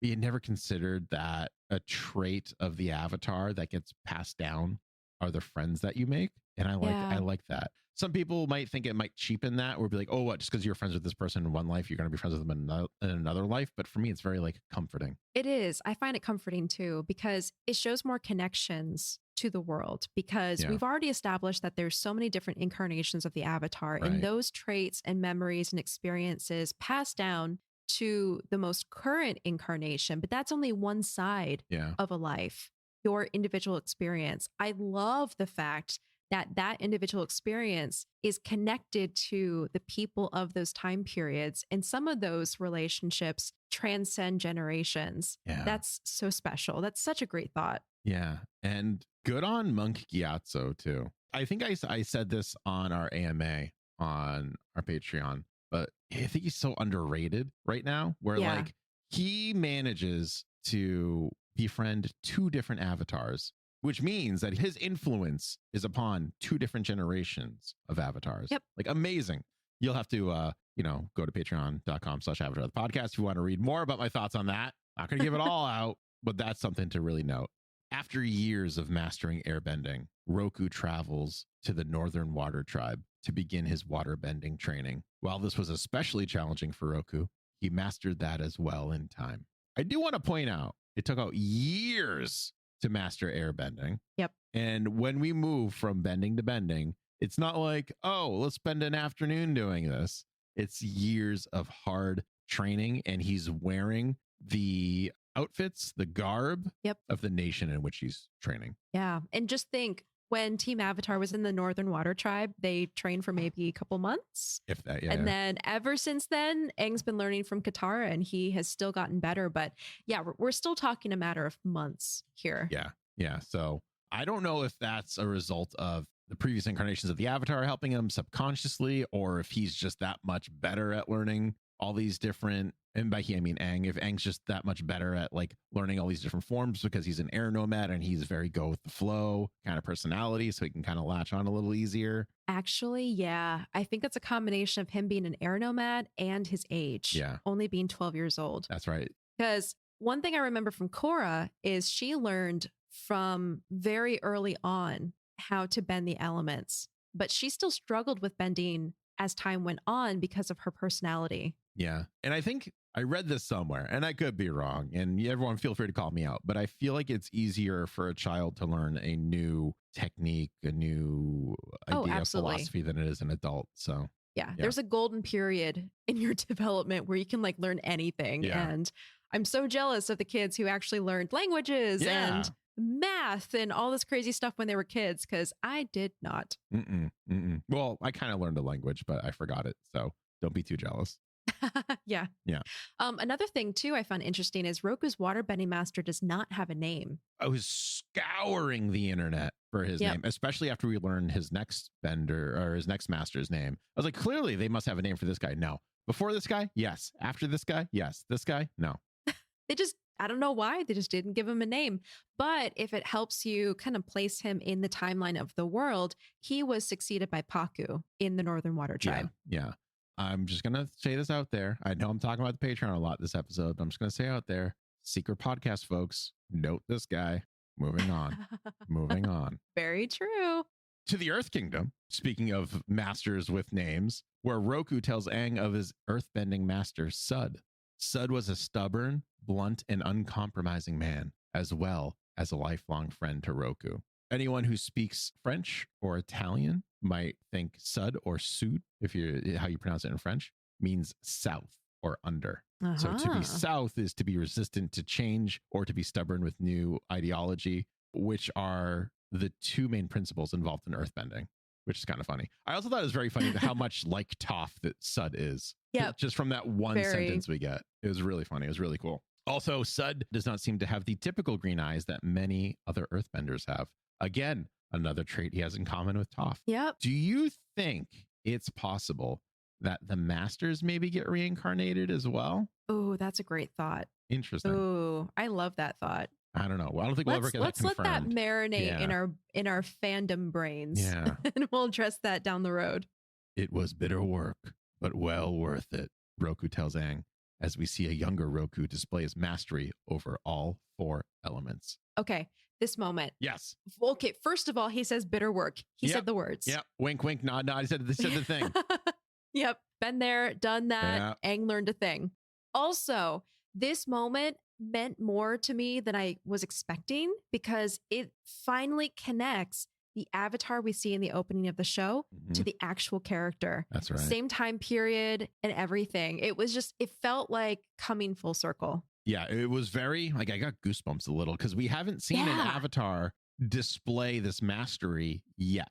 We had never considered that a trait of the Avatar that gets passed down are the friends that you make. And I like that. Some people might think it might cheapen that, or be like, oh, what, just because you're friends with this person in one life, you're going to be friends with them in another life. But for me, it's very like comforting. It is. I find it comforting too, because it shows more connections to the world, because we've already established that there's so many different incarnations of the Avatar, and those traits and memories and experiences pass down to the most current incarnation. But that's only one side of a life, your individual experience. I love the fact that individual experience is connected to the people of those time periods. And some of those relationships transcend generations. Yeah. That's so special. That's such a great thought. Yeah. And good on Monk Gyatso too. I think I said this on our AMA on our Patreon, but I think he's so underrated right now, where like he manages to befriend 2 different avatars, which means that his influence is upon 2 different generations of avatars. Yep. Like amazing. You'll have to, go to patreon.com/avatar the podcast if you want to read more about my thoughts on that. Not going to give it all out, but that's something to really note. After years of mastering airbending, Roku travels to the Northern Water Tribe to begin his waterbending training. While this was especially challenging for Roku, he mastered that as well in time. I do want to point out, it took out years to master airbending. Yep. And when we move from bending to bending, it's not like, oh, let's spend an afternoon doing this. It's years of hard training, and he's wearing the outfits, the garb of the nation in which he's training. Yeah. And just think, when Team Avatar was in the Northern Water Tribe, they trained for maybe a couple months. If that, And then ever since then, Aang's been learning from Katara, and he has still gotten better. But yeah, we're still talking a matter of months here. Yeah. Yeah. So I don't know if that's a result of the previous incarnations of the Avatar helping him subconsciously, or if he's just that much better at learning all these different, and by he, I mean Aang, if Aang's just that much better at like learning all these different forms because he's an air nomad and he's very go with the flow kind of personality, so he can kind of latch on a little easier. Actually, yeah. I think it's a combination of him being an air nomad and his age. Yeah. Only being 12 years old. That's right. Because one thing I remember from Korra is she learned from very early on how to bend the elements, but she still struggled with bending as time went on because of her personality. Yeah. And I think I read this somewhere, and I could be wrong, and everyone feel free to call me out, but I feel like it's easier for a child to learn a new technique, a new idea of philosophy than it is an adult. So yeah, there's a golden period in your development where you can like learn anything. Yeah. And I'm so jealous of the kids who actually learned languages and math and all this crazy stuff when they were kids, because I did not. Well, I kind of learned a language, but I forgot it. So don't be too jealous. Yeah. Another thing too I found interesting is Roku's waterbending master does not have a name. I was scouring the internet for his name, especially after we learned his next bender or his next master's name. I was like, clearly they must have a name for this guy. No. Before this guy? Yes. After this guy? Yes. This guy? No. I don't know why they just didn't give him a name. But if it helps you kind of place him in the timeline of the world, he was succeeded by Paku in the Northern Water Tribe. Yeah. I'm just going to say this out there. I know I'm talking about the Patreon a lot this episode, but I'm just going to say out there, secret podcast folks, note this guy. Moving on. Very true. To the Earth Kingdom, speaking of masters with names, where Roku tells Aang of his earthbending master, Sud. Sud was a stubborn, blunt, and uncompromising man, as well as a lifelong friend to Roku. Anyone who speaks French or Italian might think Sud or Sud, if how you pronounce it in French, means south or under. So to be south is to be resistant to change or to be stubborn with new ideology, which are the 2 main principles involved in earthbending, which is kind of funny. I also thought it was very funny how much like Toph that Sud is. Yeah. Just from that one sentence we get. It was really funny. It was really cool. Also, Sud does not seem to have the typical green eyes that many other earthbenders have. Again, another trait he has in common with Toph. Yep. Do you think it's possible that the masters maybe get reincarnated as well? Oh, that's a great thought. Interesting. Oh, I love that thought. I don't know. Well, I don't think we'll ever get that confirmed. Let's let that marinate in our fandom brains. Yeah. And we'll address that down the road. It was bitter work, but well worth it, Roku tells Aang. as we see a younger Roku display his mastery over all 4 elements. Okay, this moment. Yes. Okay, first of all, he says bitter work. He said the words. Yep. Wink, wink, nod, nod. He said the thing. Yep. Been there, done that. Yeah. Aang learned a thing. Also, this moment meant more to me than I was expecting because it finally connects the avatar we see in the opening of the show to the actual character. That's right. Same time period and everything. It was just, it felt like coming full circle. Yeah, it was very, like, I got goosebumps a little because we haven't seen an avatar display this mastery yet,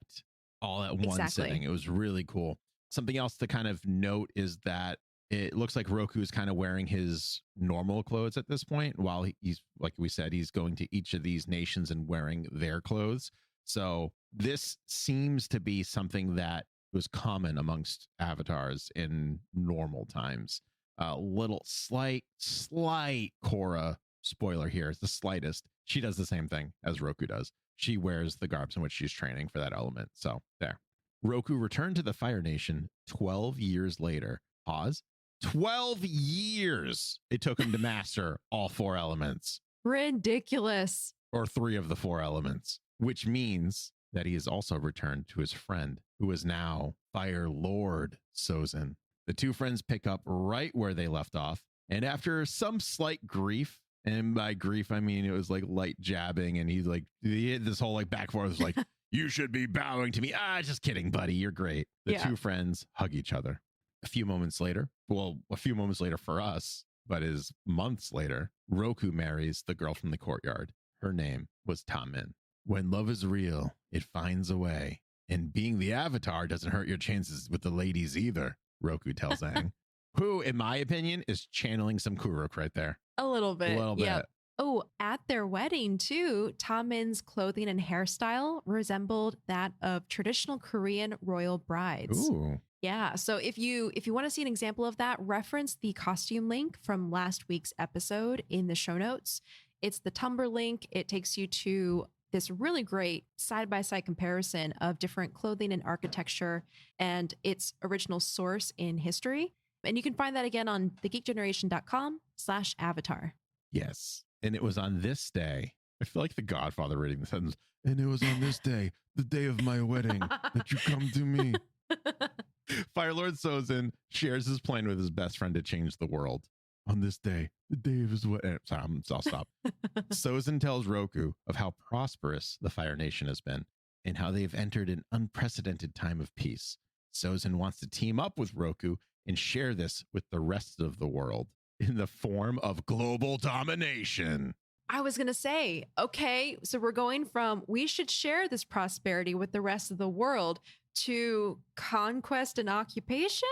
all at one sitting. It was really cool. Something else to kind of note is that it looks like Roku is kind of wearing his normal clothes at this point, while he's, like we said, he's going to each of these nations and wearing their clothes. So this seems to be something that was common amongst avatars in normal times. Little slight Korra spoiler here. It's the slightest. She does the same thing as Roku does. She wears the garbs in which she's training for that element. So there. Roku returned to the Fire Nation 12 years later. Pause. 12 years it took him to master all 4 elements. Ridiculous. Or 3 of the 4 elements, which means that he has also returned to his friend, who is now Firelord Sozin. The 2 friends pick up right where they left off, and after some slight grief, and by grief I mean it was like light jabbing, and he's like, he hit this whole like back and forth, was like, you should be bowing to me. Just kidding, buddy, you're great. The 2 friends hug each other. A few moments later for us, but is months later, Roku marries the girl from the courtyard. Her name was Ta-Min. When love is real, it finds a way. And being the avatar doesn't hurt your chances with the ladies either, Roku tells Aang, who, in my opinion, is channeling some Kuruk right there. A little bit. A little bit. Yep. Oh, at their wedding, too, Ta-Min's clothing and hairstyle resembled that of traditional Korean royal brides. Ooh. Yeah. So if you want to see an example of that, reference the costume link from last week's episode in the show notes. It's the Tumblr link. It takes you to this really great side-by-side comparison of different clothing and architecture and its original source in history. And you can find that again on thegeekgeneration.com/avatar. Yes. And it was on this day. I feel like the Godfather reading the sentence. And it was on this day, the day of my wedding, that you come to me. Firelord Sozin shares his plan with his best friend to change the world. On this day, the day of his wedding. Sorry, I'll stop. Sozin tells Roku of how prosperous the Fire Nation has been and how they've entered an unprecedented time of peace. Sozin wants to team up with Roku and share this with the rest of the world in the form of global domination. I was going to say, okay, so we're going from we should share this prosperity with the rest of the world to conquest and occupation?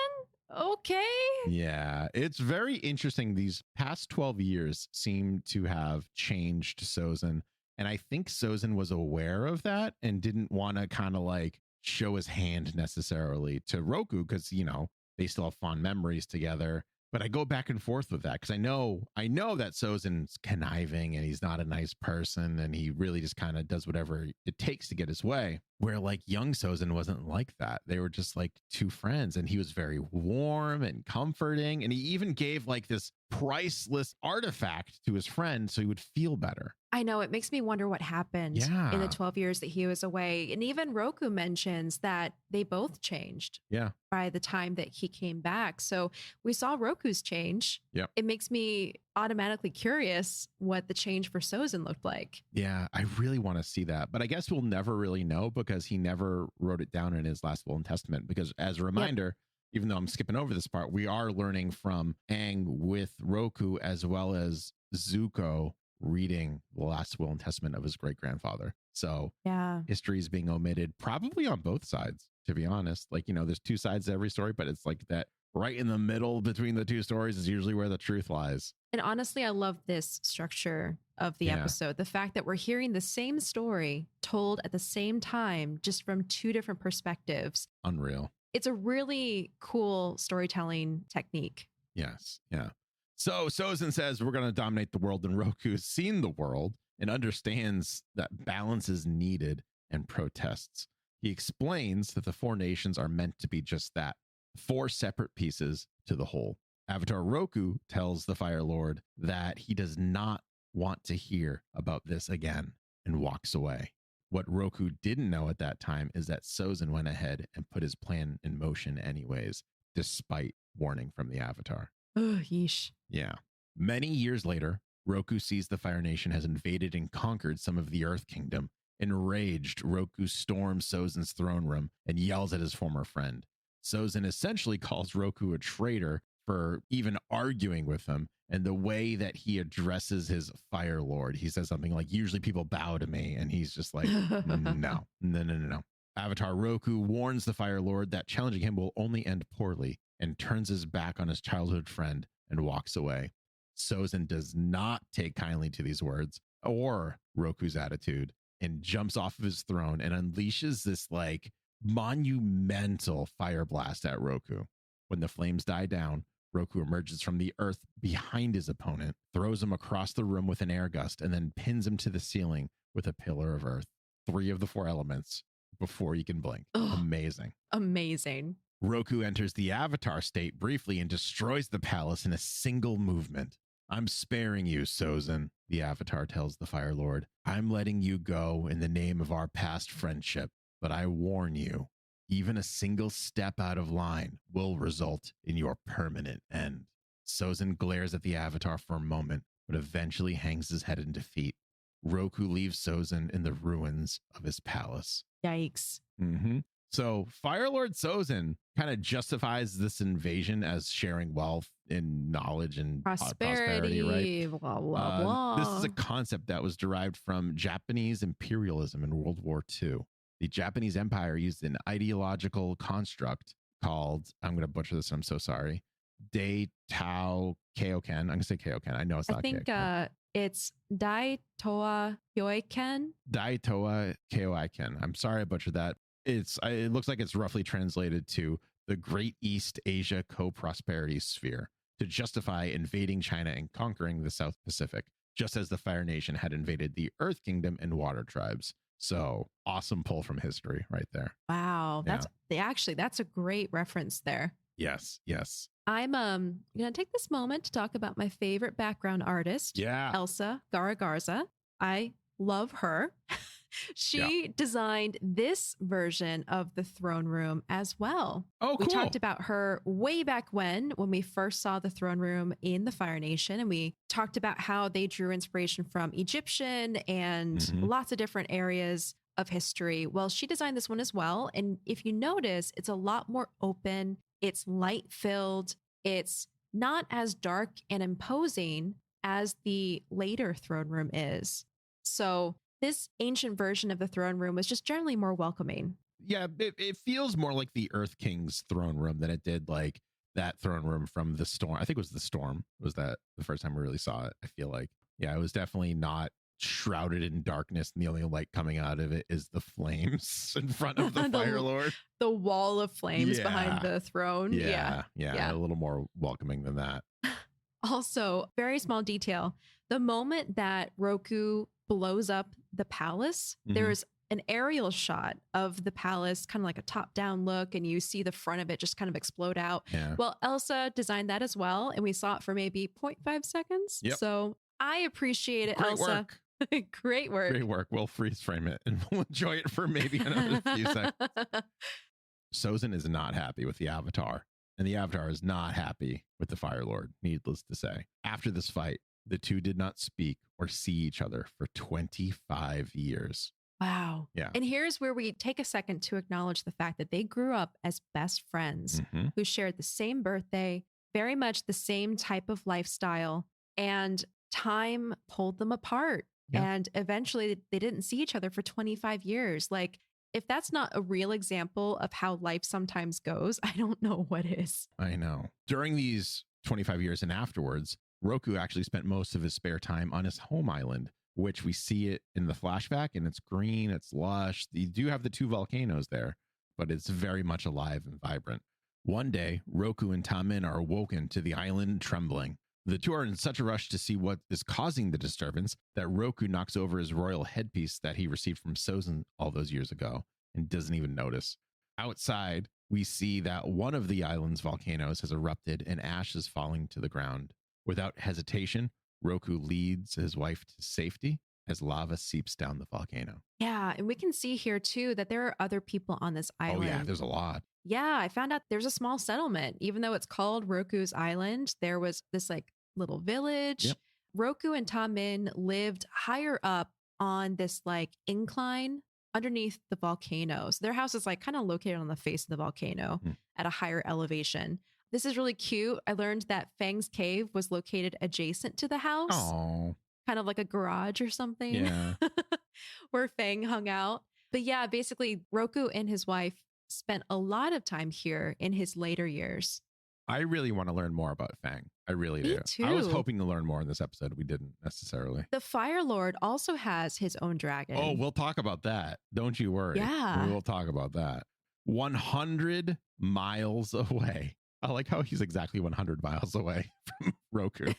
Okay. Yeah, it's very interesting. These past 12 years seem to have changed Sozin. And I think Sozin was aware of that and didn't want to kind of like show his hand necessarily to Roku because, you know, they still have fond memories together. But I go back and forth with that because I know that Sozin's conniving and he's not a nice person and he really just kind of does whatever it takes to get his way. Where like young Sozin wasn't like that. They were just like 2 friends and he was very warm and comforting. And he even gave like this priceless artifact to his friend so he would feel better. I know, it makes me wonder what happened in the 12 years that he was away. And even Roku mentions that they both changed by the time that he came back. So we saw Roku's change. Yep. It makes me automatically curious what the change for Sozin looked like. Yeah, I really want to see that. But I guess we'll never really know because he never wrote it down in his last will and testament. Because as a reminder, even though I'm skipping over this part, we are learning from Aang with Roku as well as Zuko reading the last will and testament of his great-grandfather. So history is being omitted probably on both sides, to be honest. Like, you know, there's 2 sides to every story, but it's like that right in the middle between the 2 stories is usually where the truth lies. And honestly, I love this structure of the episode. The fact that we're hearing the same story told at the same time, just from 2 different perspectives. Unreal. It's a really cool storytelling technique. Yes. Yeah. So Sozin says we're going to dominate the world, and Roku has seen the world and understands that balance is needed and protests. He explains that the 4 nations are meant to be just that, 4 separate pieces to the whole. Avatar Roku tells the Firelord that he does not want to hear about this again and walks away. What Roku didn't know at that time is that Sozin went ahead and put his plan in motion anyways, despite warning from the Avatar. Oh, yeesh. Yeah. Many years later, Roku sees the Fire Nation has invaded and conquered some of the Earth Kingdom. Enraged, Roku storms Sozin's throne room and yells at his former friend. Sozin essentially calls Roku a traitor for even arguing with him. And the way that he addresses his Firelord, he says something like, usually people bow to me. And he's just like, no. Avatar Roku warns the Firelord that challenging him will only end poorly and turns his back on his childhood friend and walks away. Sozin does not take kindly to these words or Roku's attitude and jumps off of his throne and unleashes this like monumental fire blast at Roku. When the flames die down, Roku emerges from the earth behind his opponent, throws him across the room with an air gust, and then pins him to the ceiling with a pillar of earth. 3 of the 4 elements before he can blink. Ugh. Amazing. Roku enters the Avatar state briefly and destroys the palace in a single movement. I'm sparing you, Sozin, the Avatar tells the Firelord. I'm letting you go in the name of our past friendship, but I warn you, even a single step out of line will result in your permanent end. Sozin glares at the Avatar for a moment, but eventually hangs his head in defeat. Roku leaves Sozin in the ruins of his palace. Yikes. So Firelord Sozin kind of justifies this invasion as sharing wealth and knowledge and prosperity, right? Blah, blah, blah. This is a concept that was derived from Japanese imperialism in World War II. The Japanese Empire used an ideological construct called, I'm going to butcher this, I'm so sorry, Dai Tao Kyoken. I'm going to say Kyoken. I know it's not Kyoken. I think it's Dai Toa Kyoken. Dai Toa Kyoken. I'm sorry I butchered that. It looks like it's roughly translated to the Great East Asia Co-Prosperity Sphere to justify invading China and conquering the South Pacific, just as the Fire Nation had invaded the Earth Kingdom and Water Tribes. So awesome pull from history right there. Wow. That's a great reference there. Yes. I'm going to take this moment to talk about my favorite background artist, Elsa Garagarza. I love her. She designed this version of the throne room as well. Oh, cool. We talked about her way back when we first saw the throne room in the Fire Nation, and we talked about how they drew inspiration from Egyptian and lots of different areas of history. Well, she designed this one as well. And if you notice, it's a lot more open. It's light filled. It's not as dark and imposing as the later throne room is. So this ancient version of the throne room was just generally more welcoming. Yeah, it feels more like the Earth King's throne room than it did like that throne room from The Storm. I think it was The Storm. Was that the first time we really saw it? I feel like. Yeah, it was definitely not shrouded in darkness, and the only light coming out of it is the flames in front of the Firelord. The wall of flames behind the throne. Yeah, a little more welcoming than that. Also, very small detail. The moment that Roku blows up the palace, there's an aerial shot of the palace, kind of like a top-down look, and you see the front of it just kind of explode out. Yeah. Well, Elsa designed that as well, and we saw it for maybe 0.5 seconds. Yep. So I appreciate it, Elsa. Great work. We'll freeze frame it and we'll enjoy it for maybe another few seconds. Sozin is not happy with the Avatar, and the Avatar is not happy with the Firelord, needless to say. After this fight, the two did not speak or see each other for 25 years. Wow. Yeah. And here's where we take a second to acknowledge the fact that they grew up as best friends who shared the same birthday, very much the same type of lifestyle, and time pulled them apart. Yeah. And eventually they didn't see each other for 25 years. Like, if that's not a real example of how life sometimes goes, I don't know what is. I know. During these 25 years and afterwards, Roku actually spent most of his spare time on his home island, which we see it in the flashback, and it's green, it's lush. You do have the 2 volcanoes there, but it's very much alive and vibrant. One day, Roku and Tamin are awoken to the island trembling. The two are in such a rush to see what is causing the disturbance that Roku knocks over his royal headpiece that he received from Sozin all those years ago and doesn't even notice. Outside, we see that one of the island's volcanoes has erupted and ash is falling to the ground. Without hesitation, Roku leads his wife to safety as lava seeps down the volcano. Yeah. And we can see here too that there are other people on this island. Oh, yeah, there's a lot. Yeah, I found out there's a small settlement. Even though it's called Roku's Island, there was this like little village. Yep. Roku and Ta Min lived higher up on this like incline underneath the volcano. So their house is like kind of located on the face of the volcano at a higher elevation. This is really cute. I learned that Fang's cave was located adjacent to the house. Oh, Kind of like a garage or something. yeah. Where Fang hung out. But yeah, basically Roku and his wife spent a lot of time here in his later years. I really want to learn more about Fang. I really Me do. too. I was hoping to learn more in this episode. We didn't necessarily. The Firelord also has his own dragon. Oh, we'll talk about that. Don't you worry. Yeah. We will talk about that. 100 miles away. I like how he's exactly 100 miles away from Roku.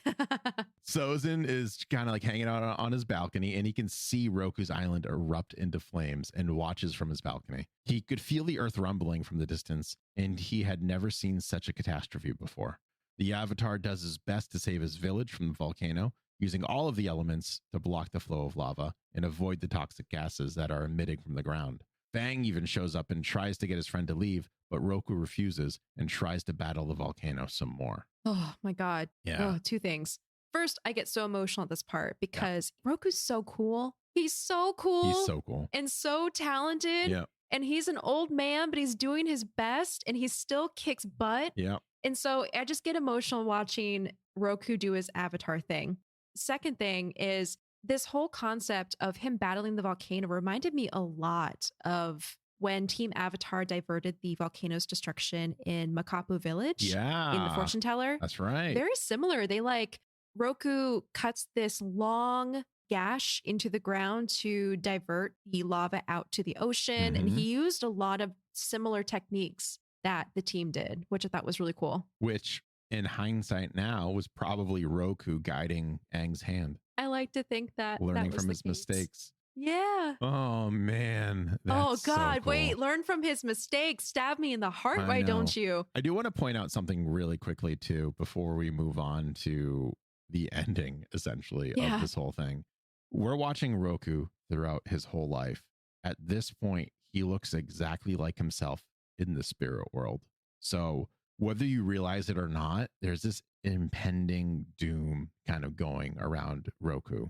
Sozin is kind of like hanging out on his balcony, and he can see Roku's island erupt into flames and watches from his balcony. He could feel the earth rumbling from the distance, and he had never seen such a catastrophe before. The Avatar does his best to save his village from the volcano, using all of the elements to block the flow of lava and avoid the toxic gases that are emitting from the ground. Fang even shows up and tries to get his friend to leave, but Roku refuses and tries to battle the volcano some more. Oh my God. Yeah. Oh, two things. First, I get so emotional at this part because Roku's so cool. He's so cool. He's so cool. And so talented. Yeah. And he's an old man, but he's doing his best and he still kicks butt. Yeah. And so I just get emotional watching Roku do his Avatar thing. Second thing is this whole concept of him battling the volcano reminded me a lot of when Team Avatar diverted the volcano's destruction in Makapu Village. Yeah. In the Fortune Teller. That's right. Very similar. They like Roku cuts this long gash into the ground to divert the lava out to the ocean. And he used a lot of similar techniques that the team did, which I thought was really cool. Which in hindsight now was probably Roku guiding Aang's hand. I like to think that Learning that was from the his case. mistakes. Yeah. Oh, man. That's Oh, God. so cool. Wait, learn from his mistakes. Stab me in the heart. I Why know. don't you? I do want to point out something really quickly, too, before we move on to the ending, essentially, of this whole thing. We're watching Roku throughout his whole life. At this point, he looks exactly like himself in the spirit world. So whether you realize it or not, there's this impending doom kind of going around Roku.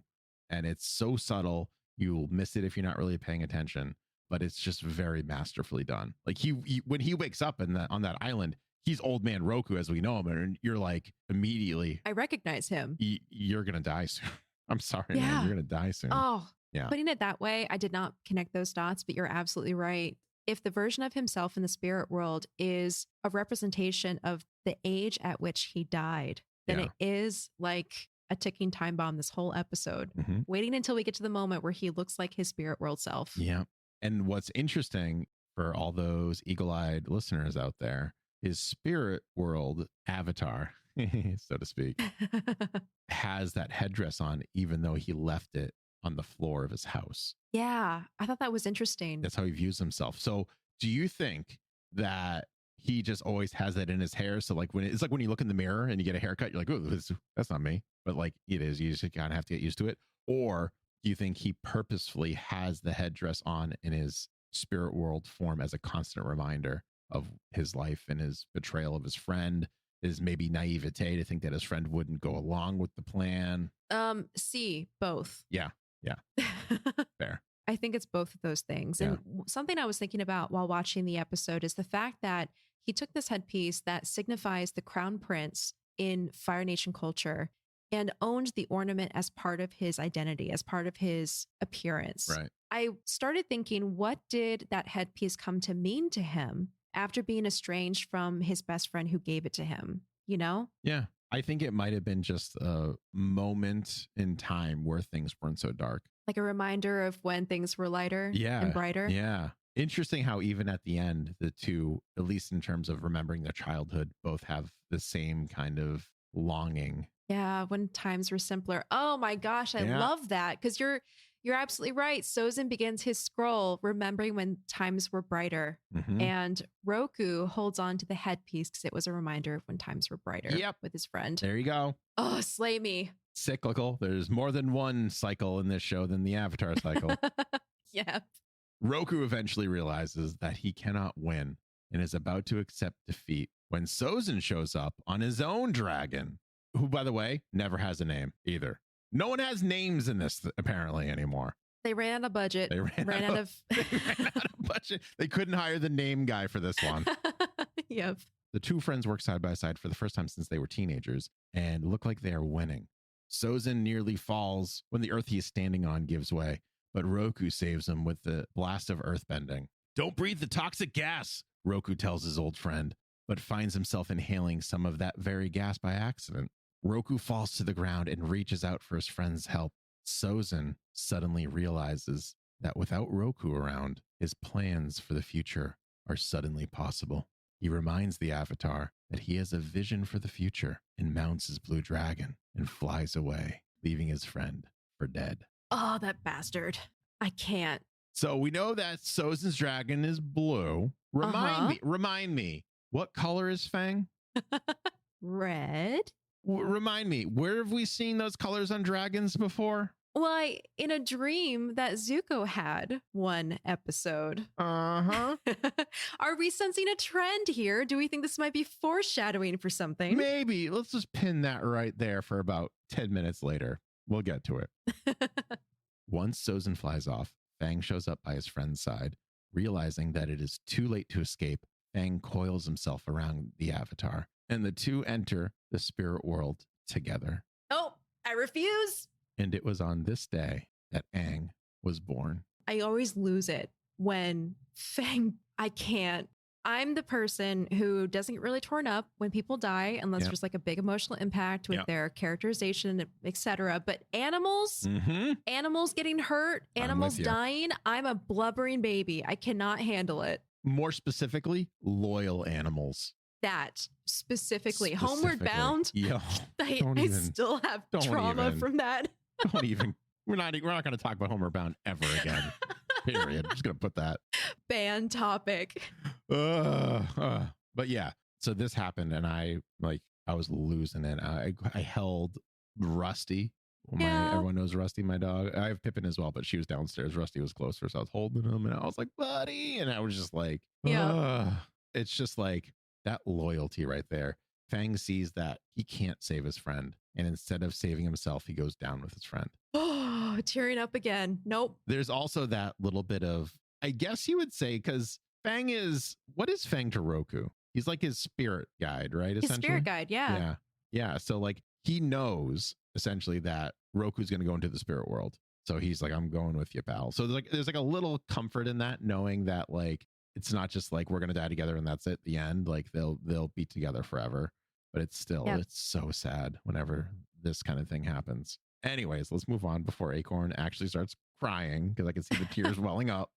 And it's so subtle, you'll miss it if you're not really paying attention, but it's just very masterfully done. Like he when he wakes up on that island, he's old man Roku as we know him, and you're like immediately, I recognize him. You're gonna die soon. I'm sorry, Yeah. man, you're gonna die soon. Oh, yeah. Putting it that way, I did not connect those dots, but you're absolutely right. If the version of himself in the spirit world is a representation of the age at which he died, then it is like a ticking time bomb this whole episode, waiting until we get to the moment where he looks like his spirit world self. Yeah. And what's interesting for all those eagle-eyed listeners out there, his spirit world avatar, so to speak, has that headdress on, even though he left it on the floor of his house. Yeah, I thought that was interesting. That's how he views himself. So do you think that he just always has that in his hair? So like it's like when you look in the mirror and you get a haircut, you're like, oh, that's not me. But like it is, you just kind of have to get used to it. Or do you think he purposefully has the headdress on in his spirit world form as a constant reminder of his life and his betrayal of his friend, his maybe naivete to think that his friend wouldn't go along with the plan? C, both. Yeah. Fair. I think it's both of those things. And something I was thinking about while watching the episode is the fact that he took this headpiece that signifies the crown prince in Fire Nation culture and owned the ornament as part of his identity, as part of his appearance. Right. I started thinking, what did that headpiece come to mean to him after being estranged from his best friend who gave it to him? You know? Yeah. I think it might have been just a moment in time where things weren't so dark. Like a reminder of when things were lighter and brighter. Yeah. Interesting how even at the end, the two, at least in terms of remembering their childhood, both have the same kind of longing. Yeah, when times were simpler. Oh my gosh, I love that. Because you're You're absolutely right. Sozin begins his scroll remembering when times were brighter. And Roku holds on to the headpiece because it was a reminder of when times were brighter with his friend. There you go. Oh, slay me. Cyclical. There's more than one cycle in this show than the Avatar cycle. Yep. Roku eventually realizes that he cannot win and is about to accept defeat when Sozin shows up on his own dragon, who, by the way, never has a name either. No one has names in this apparently anymore. They ran out of budget. They ran out of budget. They couldn't hire the name guy for this one. Yep. The two friends work side by side for the first time since they were teenagers and look like they are winning. Sozin nearly falls when the earth he is standing on gives way, but Roku saves him with the blast of earthbending. Don't breathe the toxic gas, Roku tells his old friend, but finds himself inhaling some of that very gas by accident. Roku falls to the ground and reaches out for his friend's help. Sozin suddenly realizes that without Roku around, his plans for the future are suddenly possible. He reminds the Avatar that he has a vision for the future and mounts his blue dragon and flies away, leaving his friend for dead. Oh, that bastard. I can't. So we know that Sozin's dragon is blue. Remind me, what color is Fang? Red. Remind me, where have we seen those colors on dragons before? Well, in a dream that Zuko had one episode. Uh-huh. Are we sensing a trend here? Do we think this might be foreshadowing for something? Maybe. Let's just pin that right there for about 10 minutes later. We'll get to it. Once Sozin flies off, Fang shows up by his friend's side. Realizing that it is too late to escape, Fang coils himself around the Avatar, and the two enter the spirit world together. Oh, I refuse. And it was on this day that Aang was born. I always lose it when Fang, I can't. I'm the person who doesn't get really torn up when people die unless there's like a big emotional impact with their characterization, etc. But animals getting hurt, animals dying, I'm a blubbering baby. I cannot handle it. More specifically, loyal animals. That specifically. Homeward Bound. Yeah. I still have trauma from that. Don't even. We're not going to talk about Homeward Bound ever again. Period. I'm just going to put that. Ban topic. But yeah, so this happened and I was losing it. I held Rusty. Everyone knows Rusty, my dog. I have Pippin as well, but she was downstairs. Rusty was closer, so I was holding him and I was like, buddy. And I was just like, it's just like that loyalty right there. Fang sees that he can't save his friend. And instead of saving himself, he goes down with his friend. Oh, tearing up again. Nope. There's also that little bit of, I guess you would say, because Fang what is Fang to Roku? He's like his spirit guide, right? His spirit guide, yeah. Yeah. So like he knows essentially that Roku's going to go into the spirit world. So he's like, I'm going with you, pal. So there's like a little comfort in that, knowing that like, it's not just like we're going to die together and that's it, the end. Like they'll be together forever. But it's still, it's so sad whenever this kind of thing happens. Anyways, let's move on before Acorn actually starts crying because I can see the tears welling up.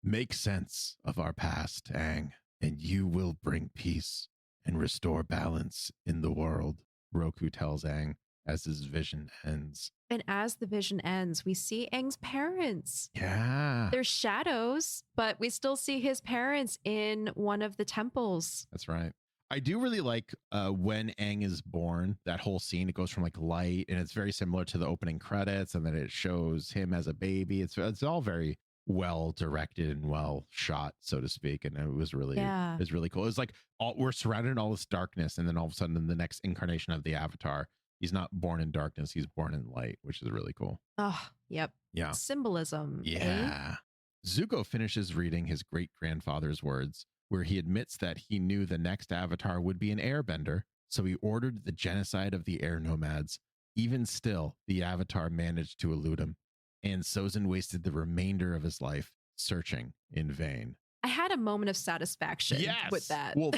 Make sense of our past, Aang, and you will bring peace and restore balance in the world, Roku tells Aang as his vision ends. And as the vision ends, we see Aang's parents. Yeah. They're shadows, but we still see his parents in one of the temples. That's right. I do really like when Aang is born, that whole scene. It goes from like light and it's very similar to the opening credits, and then it shows him as a baby. It's all very well directed and well shot, so to speak. And it was really cool. It was like we're surrounded in all this darkness, and then all of a sudden in the next incarnation of the Avatar, he's not born in darkness, he's born in light, which is really cool. Oh, yep. Yeah. Symbolism. Yeah. Zuko finishes reading his great-grandfather's words, where he admits that he knew the next Avatar would be an airbender, so he ordered the genocide of the air nomads. Even still, the Avatar managed to elude him, and Sozin wasted the remainder of his life searching in vain. I had a moment of satisfaction with that. Well,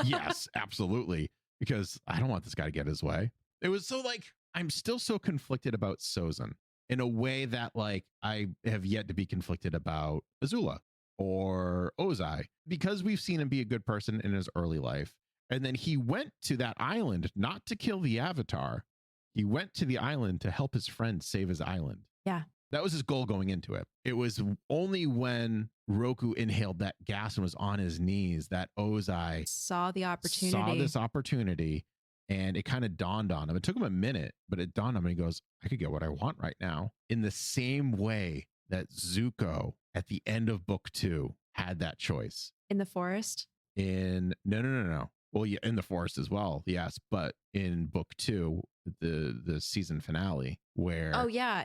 yes, absolutely, because I don't want this guy to get his way. It was so like, I'm still so conflicted about Sozin in a way that like I have yet to be conflicted about Azula or Ozai, because we've seen him be a good person in his early life. And then he went to that island, not to kill the Avatar. He went to the island to help his friend save his island. Yeah. That was his goal going into it. It was only when Roku inhaled that gas and was on his knees that Ozai Saw the opportunity. saw this opportunity, and it kind of dawned on him. It took him a minute, but it dawned on him. He goes, I could get what I want right now. In the same way that Zuko at the end of book 2 had that choice. In the forest? No. Well, yeah, in the forest as well, yes. But in book 2, the season finale, where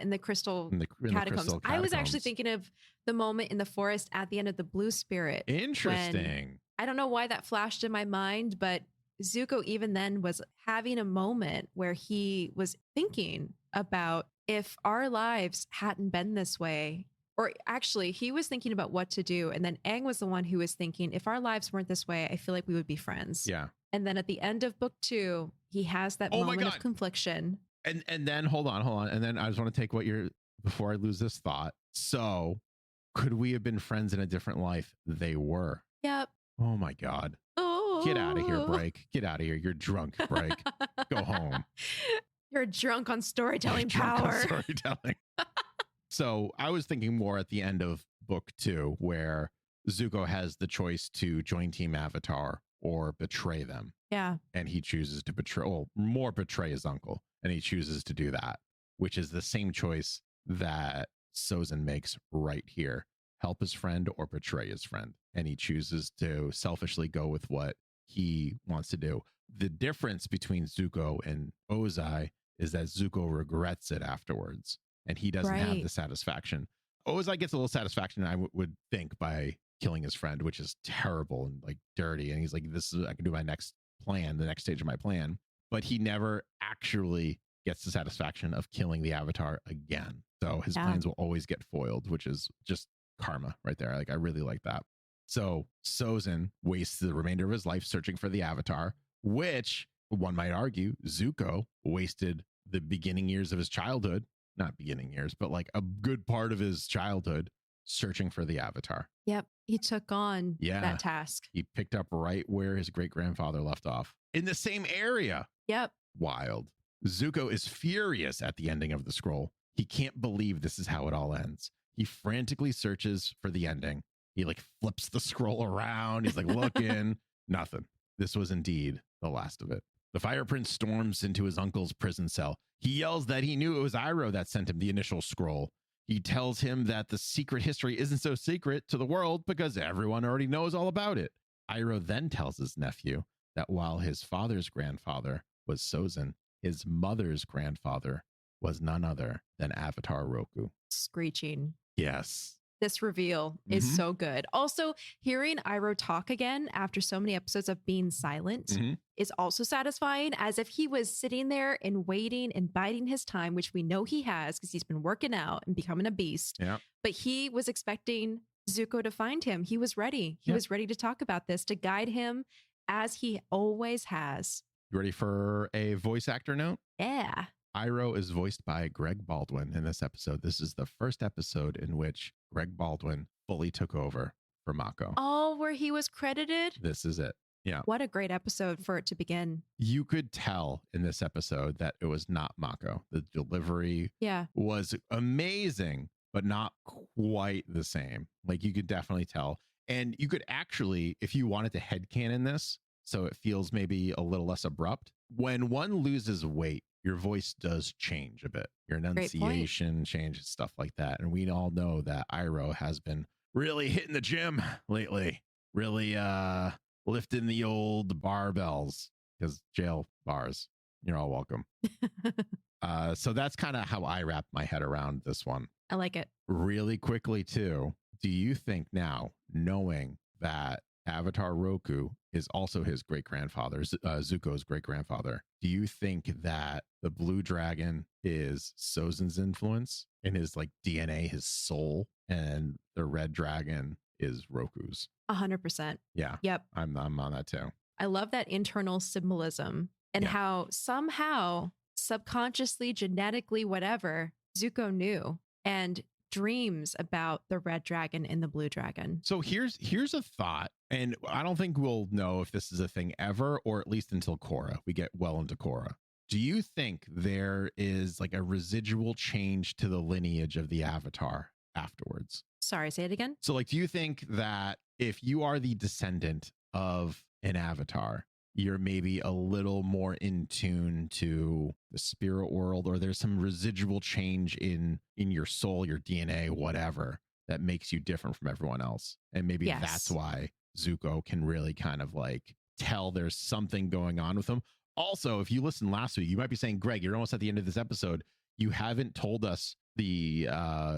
in the crystal in the catacombs. crystal I was actually catacombs. thinking of the moment in the forest at the end of the Blue Spirit. Interesting. I don't know why that flashed in my mind, but Zuko even then was having a moment where he was thinking about if our lives hadn't been this way. Or actually, he was thinking about what to do. And then Aang was the one who was thinking, if our lives weren't this way, I feel like we would be friends. Yeah. And then at the end of book 2, he has that moment of confliction. And then hold on. And then I just want to take before I lose this thought. So could we have been friends in a different life? They were. Yep. Oh my God. Oh. Get out of here, Break. Get out of here. You're drunk, Break. Go home. You're drunk on storytelling power. Storytelling. So I was thinking more at the end of book 2, where Zuko has the choice to join Team Avatar or betray them. Yeah. And he chooses to betray his uncle. And he chooses to do that, which is the same choice that Sozin makes right here. Help his friend or betray his friend. And he chooses to selfishly go with what he wants to do. The difference between Zuko and Ozai is that Zuko regrets it afterwards. And he doesn't have the satisfaction. Ozai gets a little satisfaction, I would think, by killing his friend, which is terrible and like dirty. And he's like, I can do my next plan, the next stage of my plan. But he never actually gets the satisfaction of killing the Avatar again. So his plans will always get foiled, which is just karma right there. Like, I really like that. So Sozin wastes the remainder of his life searching for the Avatar, which one might argue Zuko wasted the beginning years of his childhood. Not beginning years, but like a good part of his childhood searching for the Avatar. Yep. He took on that task. He picked up right where his great-grandfather left off. In the same area. Yep. Wild. Zuko is furious at the ending of the scroll. He can't believe this is how it all ends. He frantically searches for the ending. He like flips the scroll around. He's like looking. Nothing. This was indeed the last of it. The Fire Prince storms into his uncle's prison cell. He yells that he knew it was Iroh that sent him the initial scroll. He tells him that the secret history isn't so secret to the world because everyone already knows all about it. Iroh then tells his nephew that while his father's grandfather was Sozin, his mother's grandfather was none other than Avatar Roku. Screeching. Yes. This reveal is so good. Also, hearing Iroh talk again after so many episodes of being silent is also satisfying, as if he was sitting there and waiting and biding his time, which we know he has because he's been working out and becoming a beast. Yeah. But he was expecting Zuko to find him. He was ready. He was ready to talk about this, to guide him as he always has. You ready for a voice actor note? Yeah. Iroh is voiced by Greg Baldwin in this episode. This is the first episode in which Greg Baldwin fully took over for Mako. Oh, where he was credited? This is it. Yeah. What a great episode for it to begin. You could tell in this episode that it was not Mako. The delivery was amazing, but not quite the same. Like, you could definitely tell. And you could actually, if you wanted to headcanon this, so it feels maybe a little less abrupt, when one loses weight, your voice does change a bit. Your enunciation changes, stuff like that. And we all know that Iroh has been really hitting the gym lately, really lifting the old barbells, because jail bars, you're all welcome. So that's kind of how I wrap my head around this one. I like it. Really quickly, too, do you think now, knowing that Avatar Roku is also his great-grandfather, Zuko's great-grandfather, do you think that the blue dragon is Sozin's influence in his like DNA, his soul, and the red dragon is Roku's? 100%. Yeah. Yep. I'm on that too. I love that internal symbolism and how somehow subconsciously, genetically, whatever, Zuko knew and dreams about the red dragon and the blue dragon. So here's a thought, and I don't think we'll know if this is a thing ever, or at least until Korra. We get well into Korra. Do you think there is like a residual change to the lineage of the Avatar afterwards? Sorry, say it again. So like, do you think that if you are the descendant of an Avatar, you're maybe a little more in tune to the spirit world, or there's some residual change in your soul, your DNA, whatever, that makes you different from everyone else? And maybe that's why Zuko can really kind of like tell there's something going on with him. Also, if you listened last week, you might be saying, Greg, you're almost at the end of this episode. You haven't told us the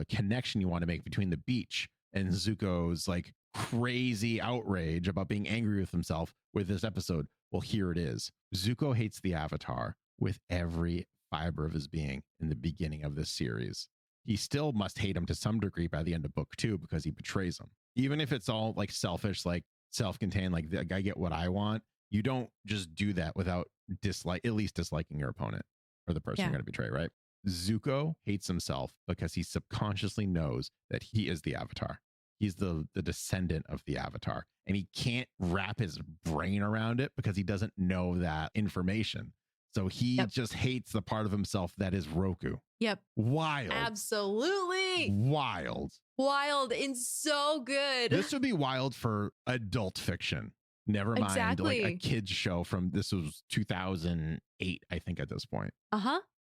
connection you want to make between the beach and Zuko's like crazy outrage about being angry with himself with this episode. Well, here it is. Zuko hates the Avatar with every fiber of his being in the beginning of this series. He still must hate him to some degree by the end of book 2 because he betrays him. Even if it's all like selfish, like self-contained, like I get what I want, you don't just do that without at least disliking your opponent or the person you're going to betray, right? Zuko hates himself because he subconsciously knows that he is the Avatar. He's the descendant of the Avatar, and he can't wrap his brain around it because he doesn't know that information. So he just hates the part of himself that is Roku. Yep. Wild. Absolutely. Wild. Wild and so good. This would be wild for adult fiction. Never mind like a kid's show from, this was 2008, I think, at this point.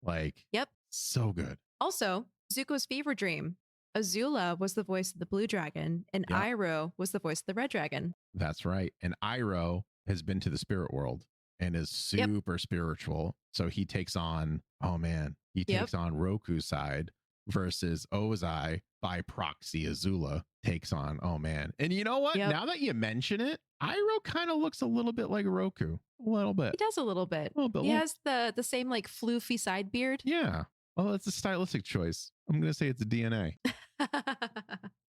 Like, so good. Also, Zuko's fever dream. Azula was the voice of the blue dragon, and Iroh was the voice of the red dragon. That's right. And Iroh has been to the spirit world and is super spiritual. So he takes on, he takes on Roku's side, versus Ozai by proxy. Azula takes on, And you know what? Now that you mention it, Iroh kind of looks a little bit like Roku. A little bit. He does a little bit. He has the same like floofy side beard. Yeah. Well, it's a stylistic choice. I'm going to say it's a DNA.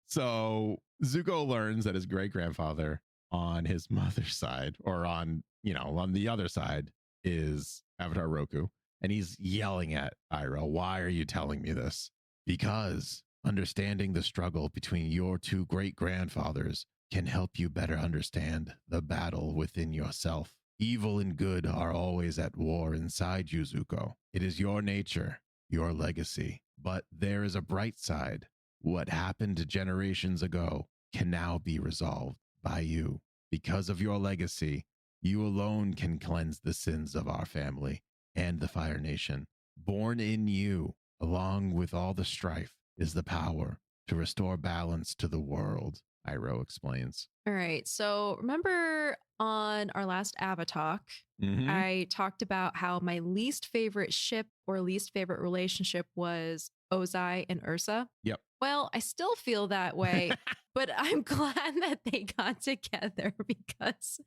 So Zuko learns that his great-grandfather on his mother's side, or on the other side, is Avatar Roku. And he's yelling at Iroh, why are you telling me this? Because understanding the struggle between your two great-grandfathers can help you better understand the battle within yourself. Evil and good are always at war inside you, Zuko. It is your nature, your legacy. But there is a bright side. What happened generations ago can now be resolved by you. Because of your legacy, you alone can cleanse the sins of our family and the Fire Nation. Born in you, along with all the strife, is the power to restore balance to the world, Iroh explains. All right. So remember on our last Avatar, I talked about how my least favorite ship or least favorite relationship was Ozai and Ursa. Yep. Well, I still feel that way, but I'm glad that they got together because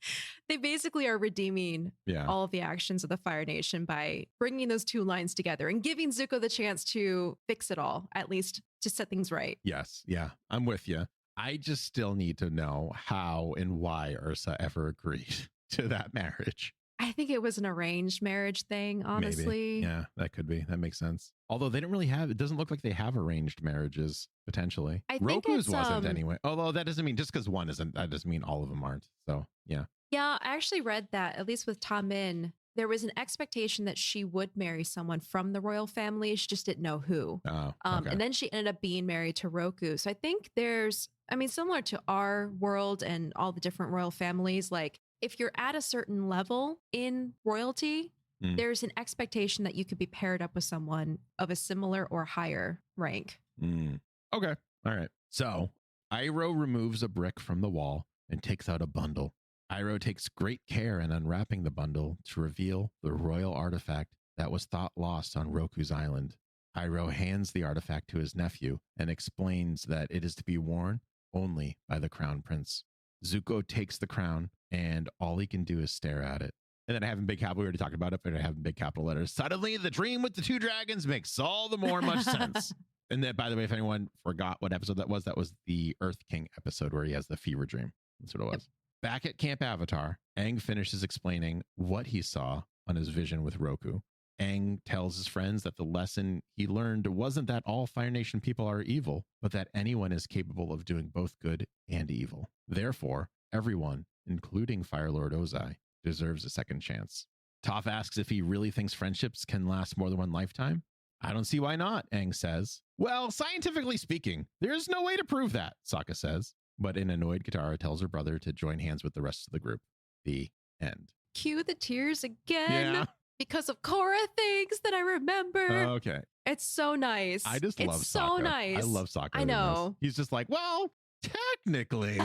they basically are redeeming all of the actions of the Fire Nation by bringing those two lines together and giving Zuko the chance to fix it all, at least to set things right. Yes. Yeah, I'm with you. I just still need to know how and why Ursa ever agreed to that marriage. I think it was an arranged marriage thing, honestly. Maybe. Yeah, that could be. That makes sense. Although they don't really have, it doesn't look like they have arranged marriages, potentially. Roku's wasn't anyway. Although that doesn't mean, just because one isn't, that doesn't mean all of them aren't. So, yeah. Yeah, I actually read that, at least with Ta Min, there was an expectation that she would marry someone from the royal family. She just didn't know who. Oh, okay. And then she ended up being married to Roku. So I think there's, similar to our world and all the different royal families, like if you're at a certain level in royalty, there's an expectation that you could be paired up with someone of a similar or higher rank. Okay. All right. So Iroh removes a brick from the wall and takes out a bundle. Iroh takes great care in unwrapping the bundle to reveal the royal artifact that was thought lost on Roku's island. Iroh hands the artifact to his nephew and explains that it is to be worn only by the crown prince. Zuko takes the crown, and all he can do is stare at it. And then I have in big capital, we already talked about it, but I have in big capital letters. Suddenly, the dream with the two dragons makes all the more much sense. And then, by the way, if anyone forgot what episode that was the Earth King episode where he has the fever dream. That's what it was. Yep. Back at Camp Avatar, Aang finishes explaining what he saw on his vision with Roku. Aang tells his friends that the lesson he learned wasn't that all Fire Nation people are evil, but that anyone is capable of doing both good and evil. Therefore, everyone, including Firelord Ozai, deserves a second chance. Toph asks if he really thinks friendships can last more than one lifetime. I don't see why not, Aang says. Well, scientifically speaking, there's no way to prove that, Sokka says. But an annoyed Katara tells her brother to join hands with the rest of the group. The end. Cue the tears again. Yeah. Because of Korra things that I remember. Okay. It's so nice. I just love Sokka. It's so nice. I love Sokka. I know. He's just like, well, technically.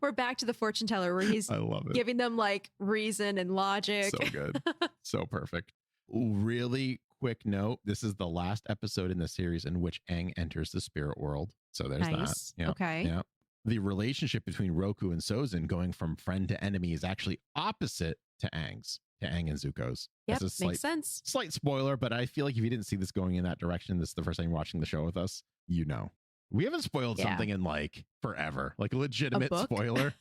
We're back to the fortune teller where he's I love it. giving them like reason and logic. So good. So perfect. Really quick note. This is the last episode in the series in which Aang enters the spirit world. So there's nice. that. Yep. Okay. Yeah. The relationship between Roku and Sozin going from friend to enemy is actually opposite to Aang's, to Aang and Zuko's. Yep, makes sense. Slight spoiler, but I feel like if you didn't see this going in that direction, this is the first time you're watching the show with us, you know. We haven't spoiled something in like forever, like a legitimate spoiler.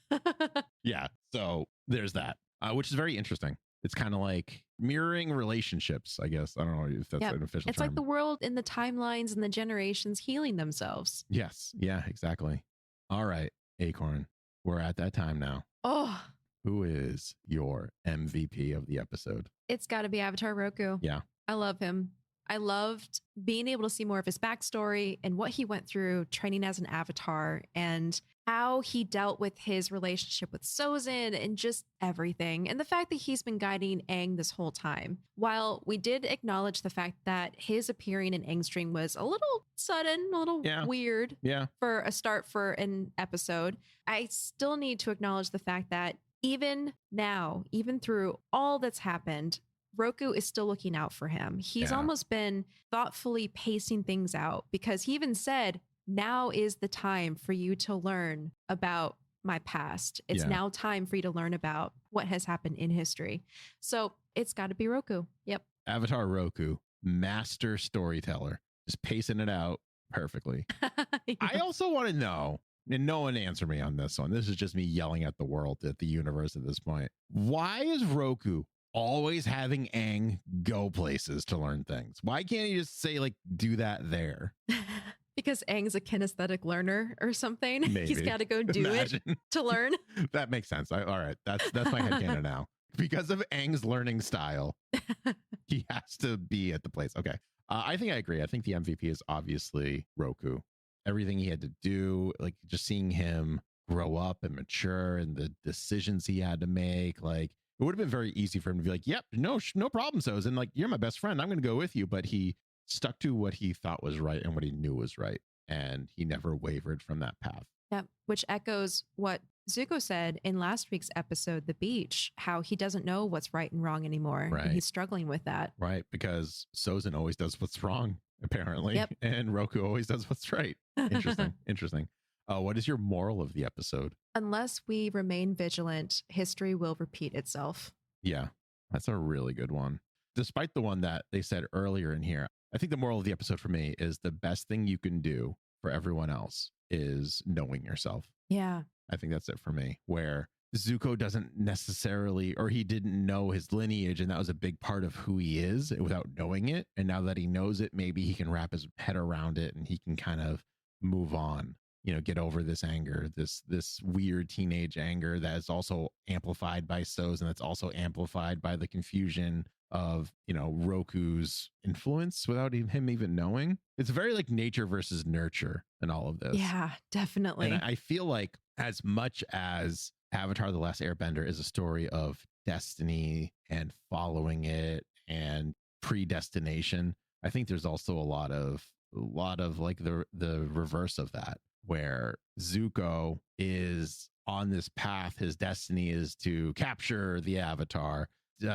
Yeah. So there's that, which is very interesting. It's kind of like mirroring relationships, I guess. I don't know if that's an official term. It's like the world and the timelines and the generations healing themselves. Yes. Yeah, exactly. All right, Acorn, we're at that time now. Oh, who is your MVP of the episode? It's got to be Avatar Roku. Yeah. I love him. I loved being able to see more of his backstory and what he went through training as an avatar and how he dealt with his relationship with Sozin and just everything. And the fact that he's been guiding Aang this whole time. While we did acknowledge the fact that his appearing in Aang's dream was a little sudden, a little weird for a start for an episode, I still need to acknowledge the fact that even now, even through all that's happened, Roku is still looking out for him. He's almost been thoughtfully pacing things out because he even said, now is the time for you to learn about my past. It's now time for you to learn about what has happened in history. So it's got to be Roku. Yep. Avatar Roku, master storyteller, just pacing it out perfectly. I also want to know, and no one answer me on this one. This is just me yelling at the world, at the universe at this point. Why is Roku always having Aang go places to learn things? Why can't he just say, like, do that there? Because Aang's a kinesthetic learner or something. Maybe. He's got to go do it to learn. That makes sense. All right. That's my headcanon now. Because of Aang's learning style, he has to be at the place. Okay. I think I agree. I think the MVP is obviously Roku. Everything he had to do, like just seeing him grow up and mature and the decisions he had to make, like, it would have been very easy for him to be like, yep, no problem, Sozin. Like, you're my best friend. I'm going to go with you. But he stuck to what he thought was right and what he knew was right. And he never wavered from that path. Yep. Which echoes what Zuko said in last week's episode, The Beach, how he doesn't know what's right and wrong anymore. Right. And he's struggling with that. Right. Because Sozin always does what's wrong, apparently. Yep. And Roku always does what's right. Interesting. Interesting. What is your moral of the episode? Unless we remain vigilant, history will repeat itself. Yeah, that's a really good one. Despite the one that they said earlier in here, I think the moral of the episode for me is the best thing you can do for everyone else is knowing yourself. Yeah. I think that's it for me, where Zuko doesn't necessarily, or he didn't know his lineage, and that was a big part of who he is without knowing it. And now that he knows it, maybe he can wrap his head around it and he can kind of move on. You know, get over this anger, this weird teenage anger that is also amplified by Sozin, that's also amplified by the confusion of, you know, Roku's influence without him even knowing. It's very like nature versus nurture in all of this. Yeah, definitely. And I feel like as much as Avatar: The Last Airbender is a story of destiny and following it and predestination, I think there's also a lot of like the reverse of that, where Zuko is on this path. His destiny is to capture the Avatar,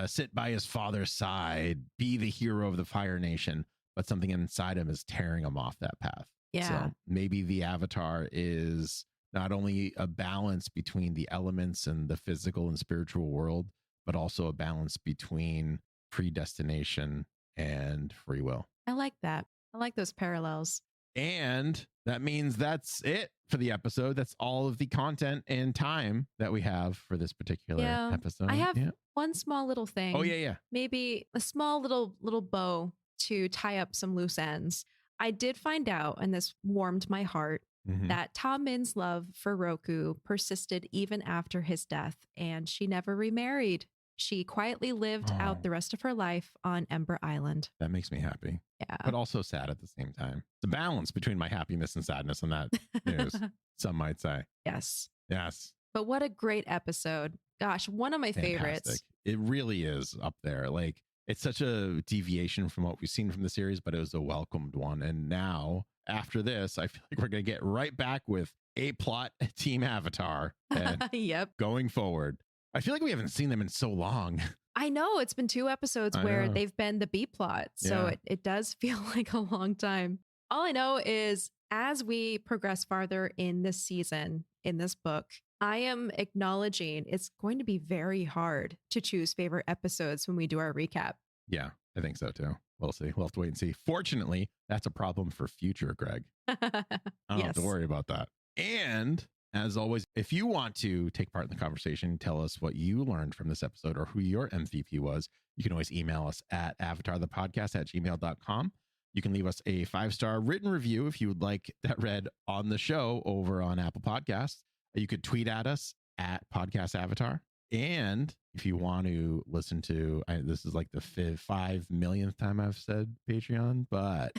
sit by his father's side, be the hero of the Fire Nation, but something inside him is tearing him off that path. Yeah. So maybe the Avatar is not only a balance between the elements and the physical and spiritual world, but also a balance between predestination and free will. I like that. I like those parallels. And that means that's it for the episode. That's all of the content and time that we have for this particular episode. I have one small little thing. Oh, yeah. Maybe a small little bow to tie up some loose ends. I did find out, and this warmed my heart, that Ta Min's love for Roku persisted even after his death, and she never remarried. She quietly lived out the rest of her life on Ember Island. That makes me happy, Yeah. but also sad at the same time. It's a balance between my happiness and sadness on that news, some might say. Yes. Yes. But what a great episode. Gosh, one of my favorites. It really is up there. Like, it's such a deviation from what we've seen from the series, but it was a welcomed one. And now, after this, I feel like we're going to get right back with a plot Team Avatar. And Yep. going forward, I feel like we haven't seen them in so long. I know. It's been 2 episodes where they've been the B plot. So it does feel like a long time. All I know is as we progress farther in this season, in this book, I am acknowledging it's going to be very hard to choose favorite episodes when we do our recap. Yeah, I think so too. We'll see. We'll have to wait and see. Fortunately, that's a problem for future Greg. I don't have to worry about that. And as always, if you want to take part in the conversation, tell us what you learned from this episode or who your MVP was, you can always email us at avatarthepodcast@gmail.com. You can leave us a 5-star written review if you would like that read on the show over on Apple Podcasts. You could tweet at us at Podcast Avatar. And if you want to listen to, this is like the 5 millionth time I've said Patreon, but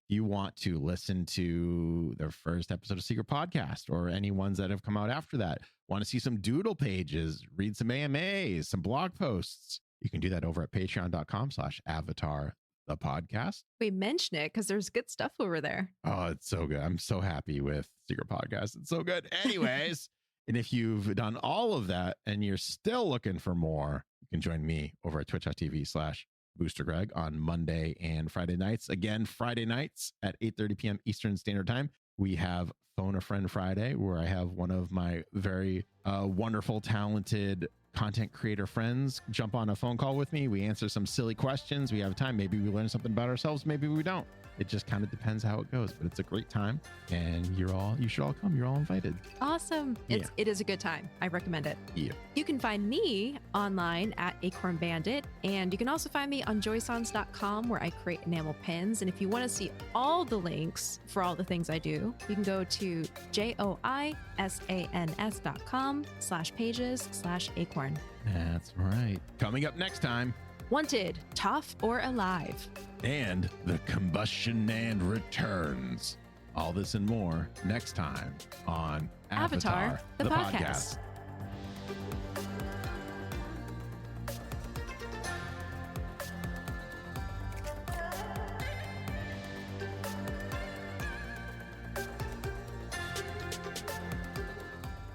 you want to listen to the first episode of Secret Podcast or any ones that have come out after that, want to see some doodle pages, read some AMAs, some blog posts, you can do that over at patreon.com/avatar the podcast. We mention it because there's good stuff over there. Oh, it's so good. I'm so happy with Secret Podcast. It's so good. Anyways, and if you've done all of that and you're still looking for more, you can join me over at twitch.tv/BoosterGreg on Monday and Friday nights. Again, Friday nights at 8:30 p.m. Eastern Standard Time. We have Phone a Friend Friday, where I have one of my very wonderful, talented content creator friends jump on a phone call with me. We answer some silly questions. We have time. Maybe we learn something about ourselves. Maybe we don't. It just kind of depends how it goes, but it's a great time and you should all come. You're all invited. Awesome. It is a good time. I recommend it. Yeah. You can find me online at Acorn Bandit, and you can also find me on joysons.com where I create enamel pins. And if you want to see all the links for all the things I do, you can go to joysans.com/pages/Acorn. That's right. Coming up next time, Wanted, Toph or Alive. And the Combustion Man returns. All this and more next time on Avatar, the podcast.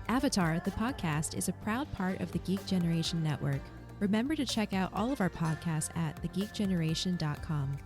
Avatar, the podcast, is a proud part of the Geek Generation Network. Remember to check out all of our podcasts at thegeekgeneration.com.